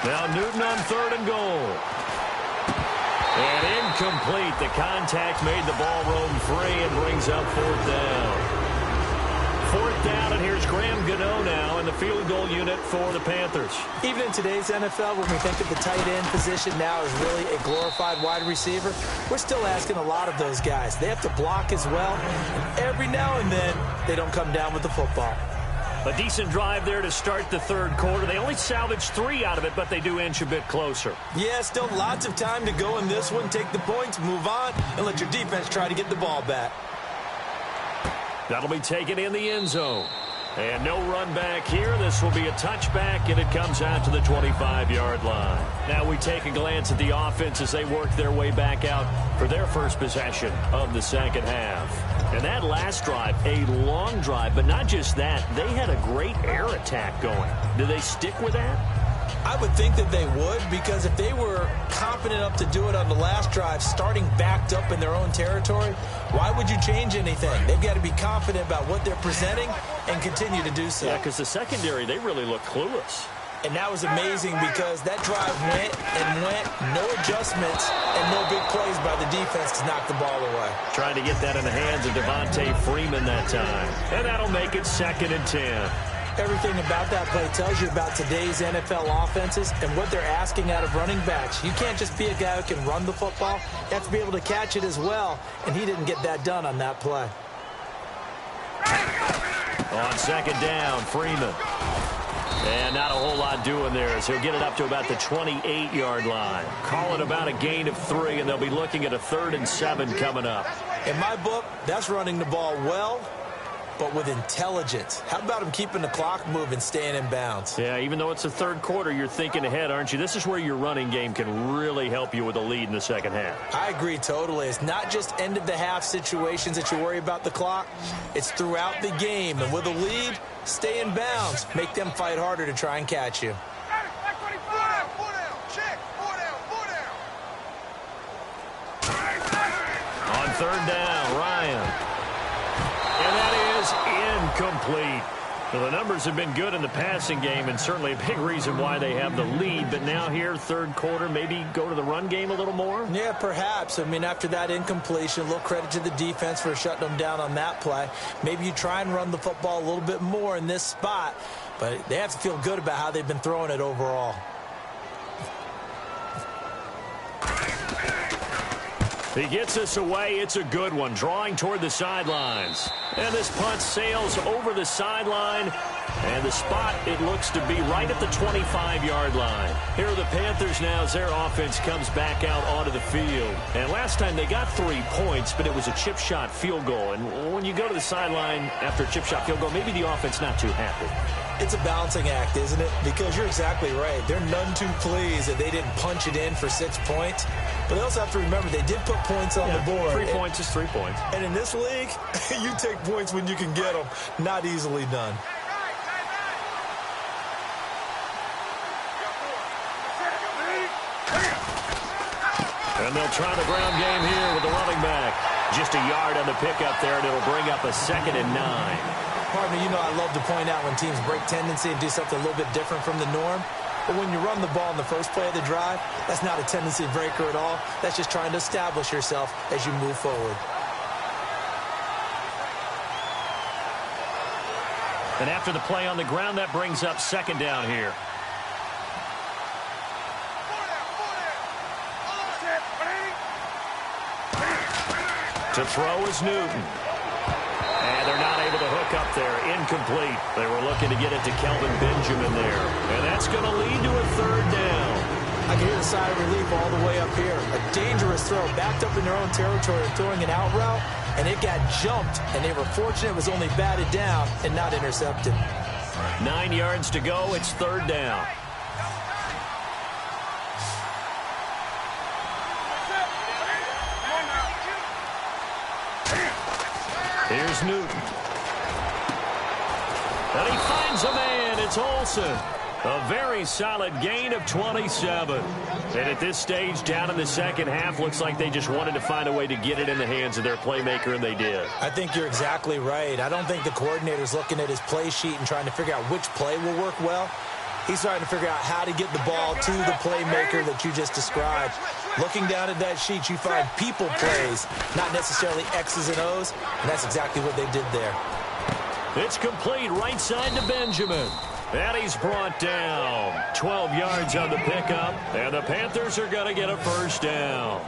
Now Newton on third and goal. And incomplete. The contact made the ball roam free and brings up fourth down. Fourth down, and here's Graham Gano now in the field goal unit for the Panthers. Even in today's NFL, when we think of the tight end position now as really a glorified wide receiver, we're still asking a lot of those guys. They have to block as well, and every now and then they don't come down with the football. A decent drive there to start the third quarter. They only salvaged 3 out of it, but they do inch a bit closer. Yeah, still lots of time to go in this one. Take the points, move on, and let your defense try to get the ball back. That'll be taken in the end zone. And no run back here. This will be a touchback, and it comes out to the 25-yard line. Now we take a glance at the offense as they work their way back out for their first possession of the second half. And that last drive, a long drive, but not just that. They had a great air attack going. Do they stick with that? I would think that they would, because if they were confident enough to do it on the last drive, starting backed up in their own territory, why would you change anything? They've got to be confident about what they're presenting and continue to do so. Yeah, because the secondary, they really look clueless. And that was amazing because that drive went and went, no adjustments, and no big plays by the defense to knock the ball away. Trying to get that in the hands of Devontae Freeman that time. And that'll make it 2nd and 10. Everything about that play tells you about today's NFL offenses and what they're asking out of running backs. You can't just be a guy who can run the football. You have to be able to catch it as well, and he didn't get that done on that play. On second down, Freeman. And not a whole lot doing there as he'll get it up to about the 28-yard line. Call it about a gain of 3, and they'll be looking at a 3rd and 7 coming up. In my book, that's running the ball well, but with intelligence. How about him keeping the clock moving, staying in bounds? Yeah, even though it's the third quarter, you're thinking ahead, aren't you? This is where your running game can really help you with a lead in the second half. I agree totally. It's not just end-of-the-half situations that you worry about the clock. It's throughout the game. And with a lead, stay in bounds. Make them fight harder to try and catch you. On third down, Ryan. And that is incomplete. Well, the numbers have been good in the passing game and certainly a big reason why they have the lead. But now here, third quarter, maybe go to the run game a little more? Yeah, perhaps. I mean, after that incompletion, a little credit to the defense for shutting them down on that play. Maybe you try and run the football a little bit more in this spot. But they have to feel good about how they've been throwing it overall. He gets us away. It's a good one. Drawing toward the sidelines. And this punt sails over the sideline. And the spot, it looks to be right at the 25-yard line. Here are the Panthers now as their offense comes back out onto the field. And last time they got 3 points, but it was a chip shot field goal. And when you go to the sideline after a chip shot field goal, maybe the offense not too happy. It's a balancing act, isn't it? Because you're exactly right. They're none too pleased that they didn't punch it in for 6 points. But they also have to remember they did put points on the board. 3 points is 3 points. And in this league, you take points when you can get them. Not easily done. And they'll try the ground game here with the running back. Just a yard on the pickup there, and it'll bring up a 2nd and 9. Partner, you know I love to point out when teams break tendency and do something a little bit different from the norm. But when you run the ball in the first play of the drive, that's not a tendency breaker at all. That's just trying to establish yourself as you move forward. And after the play on the ground, that brings up 2nd down here. To throw is Newton. And they're not able to hook up there. Incomplete. They were looking to get it to Kelvin Benjamin there. And that's going to lead to a 3rd down. I can hear the sigh of relief all the way up here. A dangerous throw, backed up in their own territory, throwing an out route, and it got jumped, and they were fortunate it was only batted down and not intercepted. 9 yards to go. It's 3rd down. Here's Newton. And he finds a man. It's Olsen. A very solid gain of 27. And at this stage, down in the second half, looks like they just wanted to find a way to get it in the hands of their playmaker, and they did. I think you're exactly right. I don't think the coordinator's looking at his play sheet and trying to figure out which play will work well. He's trying to figure out how to get the ball to the playmaker that you just described. Looking down at that sheet, you find people plays, not necessarily X's and O's, and that's exactly what they did there. It's complete right side to Benjamin. And he's brought down. 12 yards on the pickup, and the Panthers are going to get a 1st down.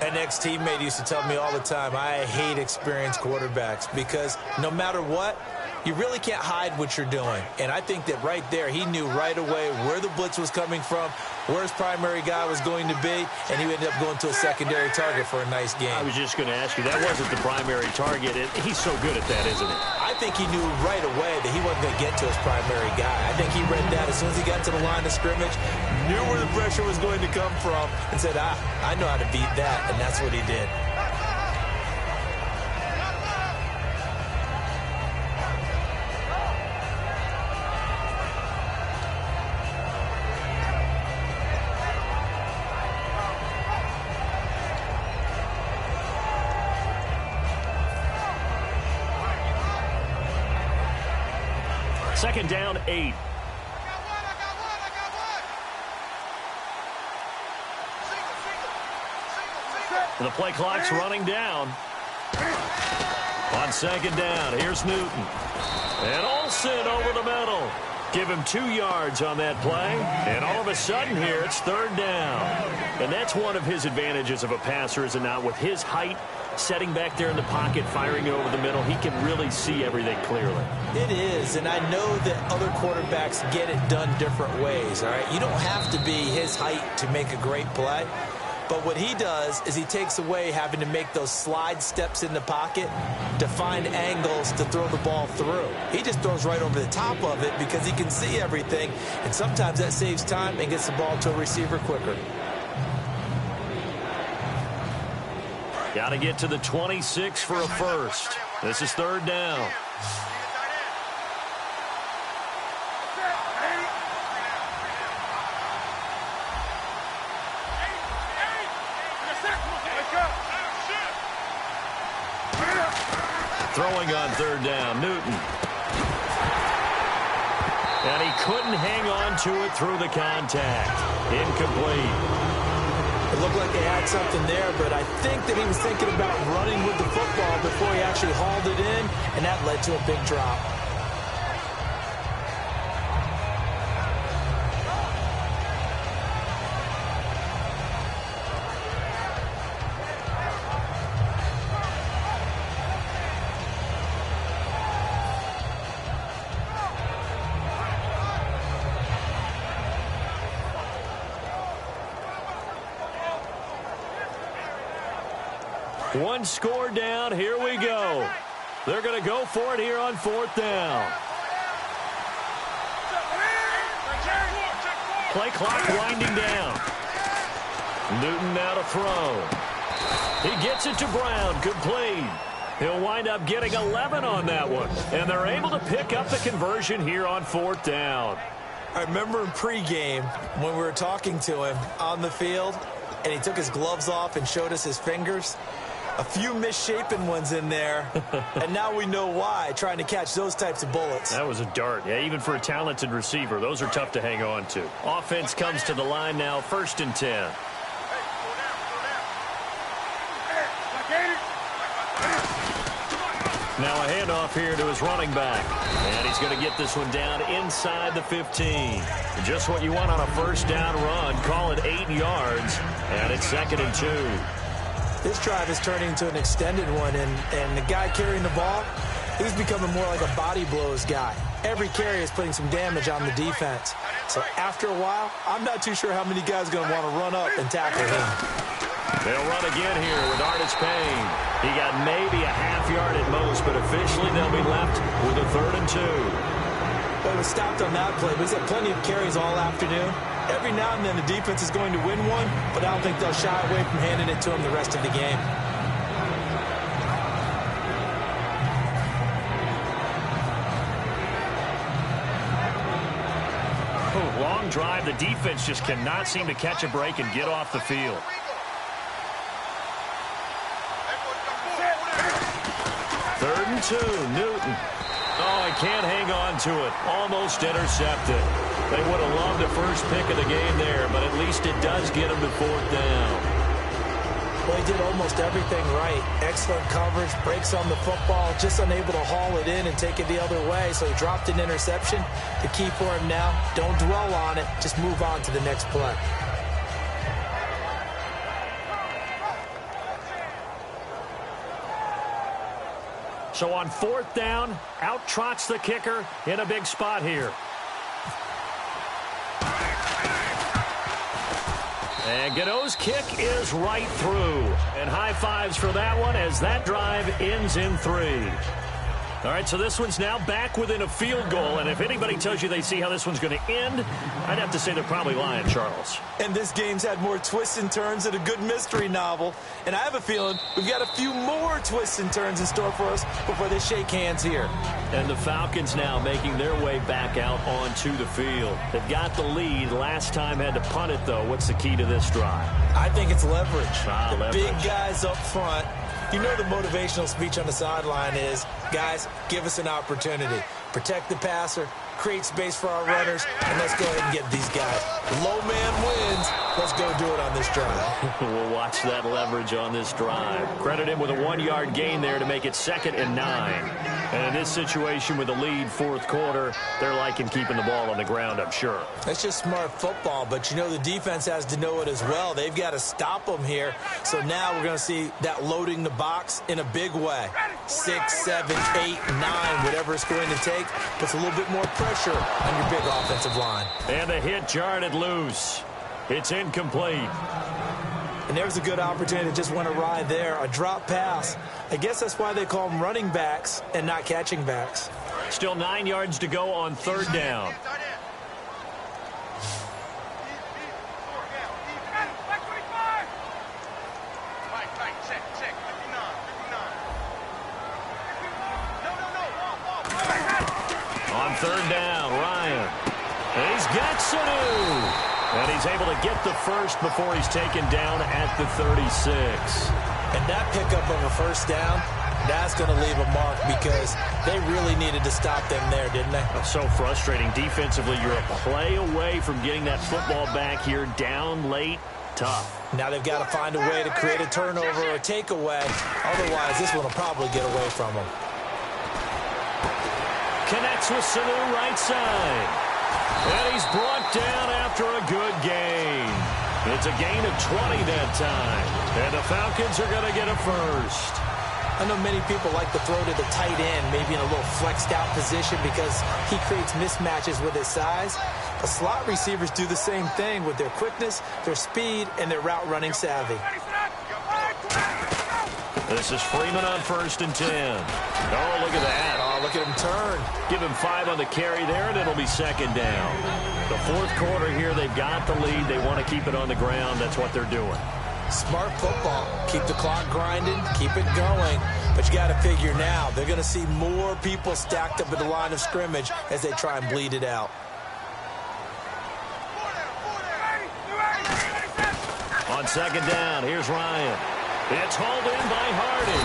An ex-teammate used to tell me all the time, I hate experienced quarterbacks because no matter what, you really can't hide what you're doing. And I think that right there, he knew right away where the blitz was coming from, where his primary guy was going to be, and he ended up going to a secondary target for a nice game. I was just going to ask you, that wasn't the primary target. He's so good at that, isn't he? I think he knew right away that he wasn't going to get to his primary guy. I think he read that as soon as he got to the line of scrimmage, knew where the pressure was going to come from, and said, I know how to beat that, and that's what he did. Second down, 8. And the play clock's running down. On 2nd down, here's Newton. And Olsen over the middle. Give him 2 yards on that play. And all of a sudden here, it's 3rd down. And that's one of his advantages of a passer, is it not? With his height, setting back there in the pocket, firing it over the middle, he can really see everything clearly. It is, and I know that other quarterbacks get it done different ways, all right? You don't have to be his height to make a great play. But what he does is he takes away having to make those slide steps in the pocket to find angles to throw the ball through. He just throws right over the top of it because he can see everything, and sometimes that saves time and gets the ball to a receiver quicker. Got to get to the 26 for a 1st. This is 3rd down. Throwing on 3rd down, Newton. And he couldn't hang on to it through the contact. Incomplete. It looked like they had something there, but I think that he was thinking about running with the football before he actually hauled it in, and that led to a big drop. One score down. Here we go. They're going to go for it here on 4th down. Play clock winding down. Newton now to throw. He gets it to Brown. Complete. He'll wind up getting 11 on that one. And they're able to pick up the conversion here on 4th down. I remember in pregame when we were talking to him on the field, and he took his gloves off and showed us his fingers. A few misshapen ones in there, and now we know why, trying to catch those types of bullets. That was a dart. Yeah, even for a talented receiver, those are tough to hang on to. Offense comes to the line now, 1st and 10. Now a handoff here to his running back. And he's going to get this one down inside the 15. Just what you want on a 1st down run. Call it 8 yards, and it's 2nd and 2. This drive is turning into an extended one, and the guy carrying the ball, he's becoming more like a body blows guy. Every carry is putting some damage on the defense. So after a while, I'm not too sure how many guys are going to want to run up and tackle him. They'll run again here with Artis Payne. He got maybe a half yard at most, but officially they'll be left with a 3rd and 2. Well, he was stopped on that play, but he's had plenty of carries all afternoon. Every now and then the defense is going to win one, but I don't think they'll shy away from handing it to him the rest of the game. Oh, long drive. The defense just cannot seem to catch a break and get off the field. 3rd and 2, Newton. Oh, he can't hang on to it. Almost intercepted. They would have loved the first pick of the game there, but at least it does get him to 4th down. Well, he did almost everything right. Excellent coverage, breaks on the football, just unable to haul it in and take it the other way, so he dropped an interception. The key for him now, don't dwell on it, just move on to the next play. So on 4th down, out trots the kicker in a big spot here. And Gano's kick is right through. And high fives for that one as that drive ends in 3. All right, so this one's now back within a field goal. And if anybody tells you they see how this one's going to end, I'd have to say they're probably lying, Charles. And this game's had more twists and turns than a good mystery novel. And I have a feeling we've got a few more twists and turns in store for us before they shake hands here. And the Falcons now making their way back out onto the field. They've got the lead. Last time had to punt it, though. What's the key to this drive? I think it's leverage. Leverage. Big guys up front. You know the motivational speech on the sideline is, guys, give us an opportunity. Protect the passer, create space for our runners, and let's go ahead and get these guys. Low man wins. Let's go do it on this drive. We'll watch that leverage on this drive. Credit him with a 1-yard gain there to make it 2nd and 9. And in this situation with the lead 4th quarter, they're liking keeping the ball on the ground, I'm sure. That's just smart football, but you know the defense has to know it as well. They've got to stop them here. So now we're going to see that loading the box in a big way. 6, 7, 8, 9, whatever it's going to take, puts a little bit more pressure on your big offensive line. And the hit jarred it loose. It's incomplete. And there's a good opportunity that just went awry there. A drop pass. I guess that's why they call them running backs and not catching backs. Still 9 yards to go on 3rd down. On 3rd down, Ryan. And he's got Sanu. And he's able to get the first before he's taken down at the 36. And that pickup of a 1st down, That's going to leave a mark because they really needed to stop them there, didn't they? So frustrating. Defensively, you're a play away from getting that football back here down late. Tough. Now they've got to find a way to create a turnover or a takeaway. Otherwise, this one will probably get away from them. Connects with Sanu right side. And he's brought down after a good gain. It's a gain of 20 that time. And the Falcons are going to get a first. I know many people like to throw to the tight end, maybe in a little flexed out position because he creates mismatches with his size. The slot receivers do the same thing with their quickness, their speed, and their route running savvy. This is Freeman on 1st and 10. Oh, look at that. Oh, look at him turn. Give him 5 on the carry there, and it'll be 2nd down. The 4th quarter here, they've got the lead. They want to keep it on the ground. That's what they're doing. Smart football. Keep the clock grinding. Keep it going. But you got to figure now, they're going to see more people stacked up at the line of scrimmage as they try and bleed it out. On 2nd down, here's Ryan. It's hauled in by Hardy.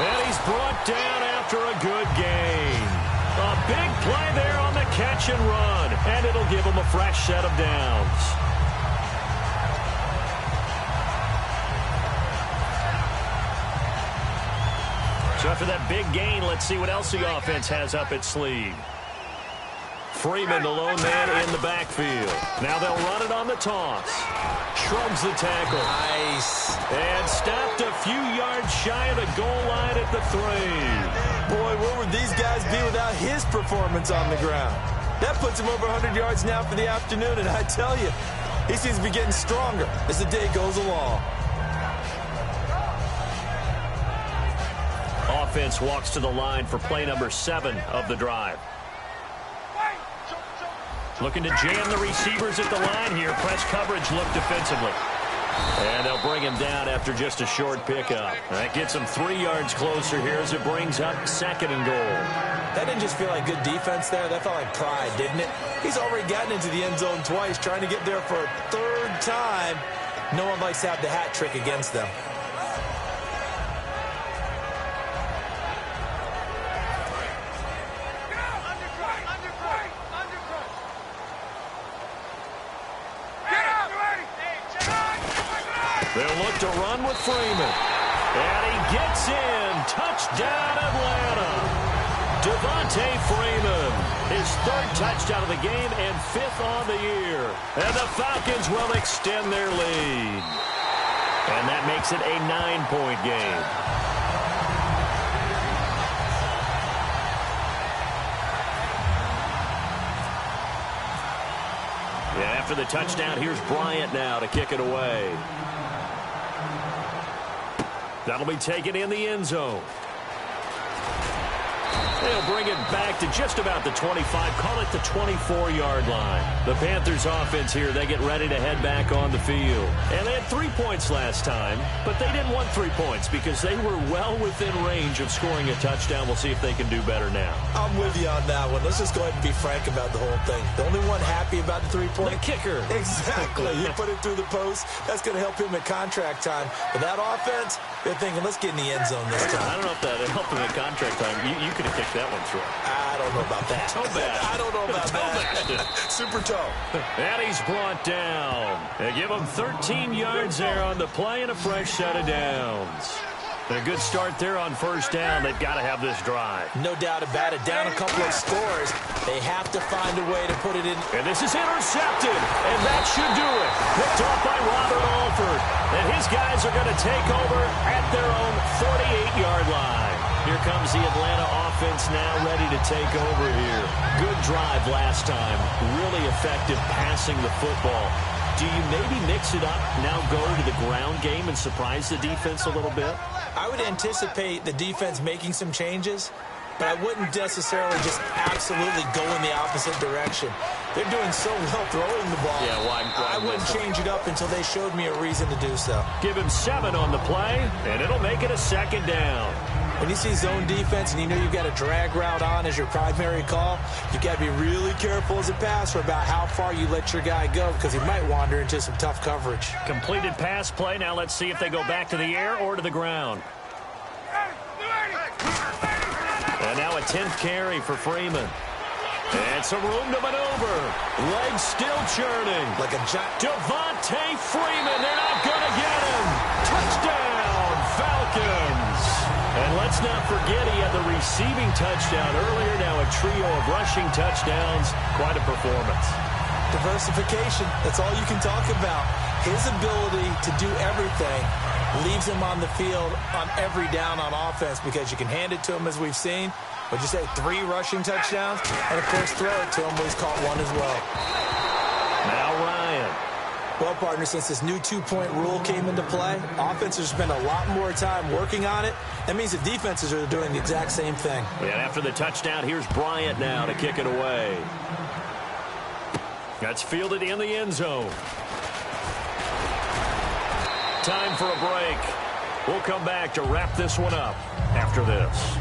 And he's brought down after a good gain. A big play there on the catch and run. And it'll give him a fresh set of downs. So after that big gain, let's see what else the offense has up its sleeve. Freeman, the lone man in the backfield. Now they'll run it on the toss. Shrugs the tackle. Nice. And stopped a few yards shy of the goal line at the 3. Boy, where would these guys be without his performance on the ground? That puts him over 100 yards now for the afternoon, and I tell you, he seems to be getting stronger as the day goes along. Offense walks to the line for play number 7 of the drive. Looking to jam the receivers at the line here. Press coverage look defensively. And they'll bring him down after just a short pickup. That gets him 3 yards closer here as it brings up 2nd and goal. That didn't just feel like good defense there. That felt like pride, didn't it? He's already gotten into the end zone twice, trying to get there for a 3rd time. No one likes to have the hat trick against them. They'll look to run with Freeman. And he gets in. Touchdown, Atlanta. Devontae Freeman. His 3rd touchdown of the game and 5th on the year. And the Falcons will extend their lead. And that makes it a 9-point game. Yeah, after the touchdown, here's Bryant now to kick it away. That'll be taken in the end zone. They'll bring it back to just about the 25, call it the 24-yard line. The Panthers offense here, they get ready to head back on the field. And they had 3 points last time, but they didn't want 3 points because they were well within range of scoring a touchdown. We'll see if they can do better now. I'm with you on that one. Let's just go ahead and be frank about the whole thing. The only one happy about the 3-point? The kicker. Exactly. You put it through the post. That's going to help him at contract time. But that offense, they're thinking, let's get in the end zone this time. I don't know if that helped him at contract time. You could have kicked that one through. I don't know about that. Toe bash. I don't know about that. Super toe. And he's brought down. They give him 13 yards there on the play and a fresh set of downs. A good start there on 1st down. They've got to have this drive. No doubt about it. Down a couple of scores. They have to find a way to put it in. And this is intercepted. And that should do it. Picked off by Robert Alford. And his guys are going to take over at their own 48-yard line. Here comes the Atlanta offense now ready to take over here. Good drive last time. Really effective passing the football. Do you maybe mix it up, now go to the ground game and surprise the defense a little bit? I would anticipate the defense making some changes, but I wouldn't necessarily just absolutely go in the opposite direction. They're doing so well throwing the ball. Yeah, why I wouldn't change it up until they showed me a reason to do so. Give him 7 on the play, and it'll make it a 2nd down. When you see zone defense and you know you've got a drag route on as your primary call, you've got to be really careful as a passer about how far you let your guy go because he might wander into some tough coverage. Completed pass play. Now let's see if they go back to the air or to the ground. And now a 10th carry for Freeman. And some room to maneuver. Legs still churning. Like a giant. Devontae Freeman. They're not going to get him. Touchdown, Falcons. And let's not forget he had the receiving touchdown earlier. Now a trio of rushing touchdowns. Quite a performance. Diversification. That's all you can talk about. His ability to do everything leaves him on the field on every down on offense because you can hand it to him, as we've seen. Would you say 3 rushing touchdowns? And, of course, throw it to him when he's caught one as well. Now Ryan. Well, partner, since this new 2-point rule came into play, offenses spend a lot more time working on it. That means the defenses are doing the exact same thing. And after the touchdown, here's Bryant now to kick it away. That's fielded in the end zone. Time for a break. We'll come back to wrap this one up after this.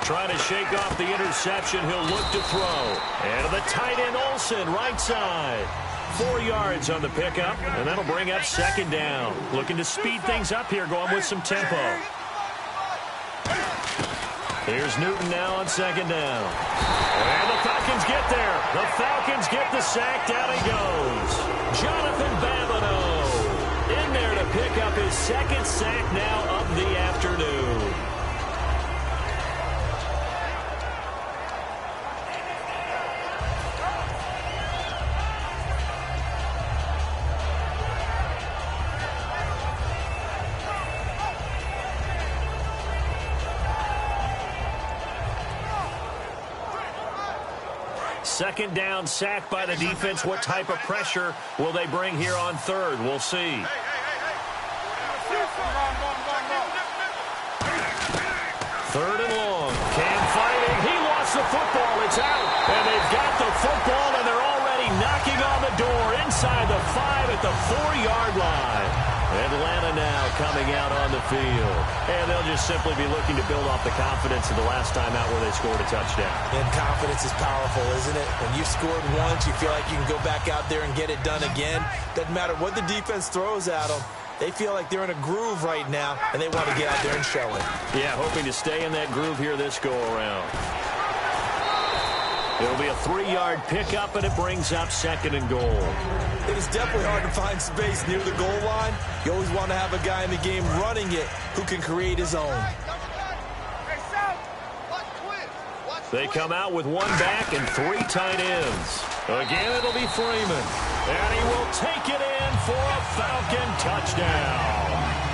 Trying to shake off the interception. He'll look to throw. And to the tight end, Olsen, right side. 4 yards on the pickup, and that'll bring up 2nd down. Looking to speed things up here, going with some tempo. Here's Newton now on 2nd down. And the Falcons get there. The Falcons get the sack. Down he goes. Jonathan Babineau in there to pick up his 2nd sack now of the afternoon. Second down, sack by the defense. What type of pressure will they bring here on 3rd? We'll see. 3rd and long. Cam fighting. He lost the football. It's out. And they've got the football, and they're already knocking on the door inside the 5 at the 4-yard line. Atlanta now coming out on the field. And they'll just simply be looking to build off the confidence of the last time out where they scored a touchdown. And confidence is powerful, isn't it? When you've scored once, you feel like you can go back out there and get it done again. Doesn't matter what the defense throws at them. They feel like they're in a groove right now, and they want to get out there and show it. Yeah, hoping to stay in that groove here this go-around. It'll be a 3-yard pickup, and it brings up 2nd and goal. It is definitely hard to find space near the goal line. You always want to have a guy in the game running it who can create his own. They come out with 1 back and 3 tight ends. Again, it'll be Freeman. And he will take it in for a Falcon touchdown.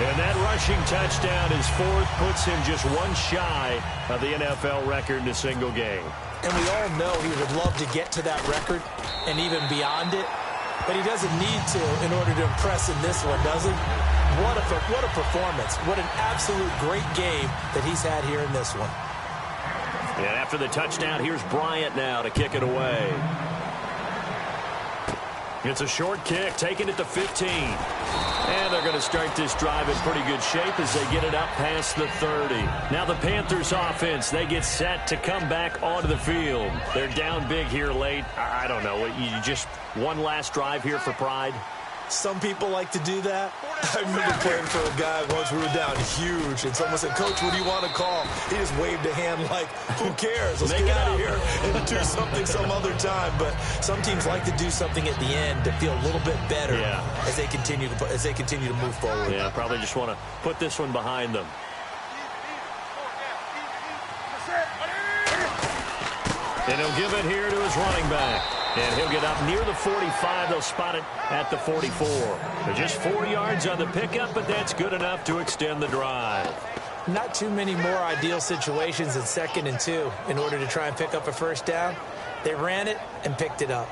And that rushing touchdown is 4th, puts him just 1 shy of the NFL record in a single game. And we all know he would love to get to that record and even beyond it. But he doesn't need to in order to impress in this one, does he? What a performance. What an absolute great game that he's had here in this one. And after the touchdown, here's Bryant now to kick it away. It's a short kick, taking it to 15. And they're going to start this drive in pretty good shape as they get it up past the 30. Now the Panthers offense, they get set to come back onto the field. They're down big here late. I don't know. You just one last drive here for pride? Some people like to do that. I remember playing for a guy once. We were down huge, and someone said, "Coach, what do you want to call?" He just waved a hand like, "Who cares? Let's get out of here and do something some other time." But some teams like to do something at the end to feel a little bit better as they continue to move forward. Yeah, probably just want to put this one behind them. And he'll give it here to his running back. And he'll get up near the 45. They'll spot it at the 44. They're just 4 yards on the pickup, but that's good enough to extend the drive. Not too many more ideal situations in 2nd and 2 in order to try and pick up a first down. They ran it and picked it up.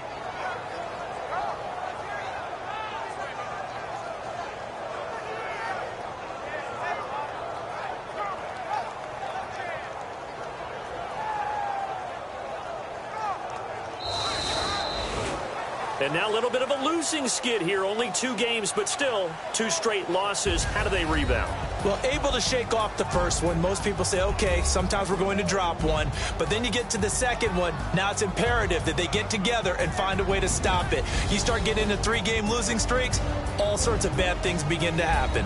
And now a little bit of a losing skid here. Only 2 games, but still 2 straight losses. How do they rebound? Well, able to shake off the first one. Most people say, okay, sometimes we're going to drop one. But then you get to the second one. Now it's imperative that they get together and find a way to stop it. You start getting into 3-game losing streaks, all sorts of bad things begin to happen.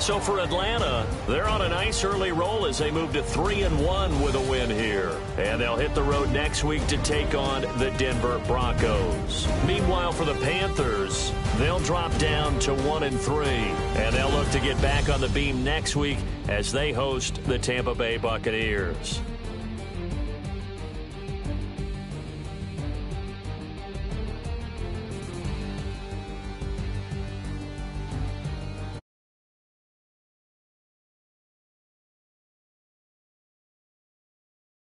So for Atlanta, they're on a nice early roll as they move to 3-1 with a win here. And they'll hit the road next week to take on the Denver Broncos. Meanwhile, for the Panthers, they'll drop down to 1-3. And they'll look to get back on the beam next week as they host the Tampa Bay Buccaneers.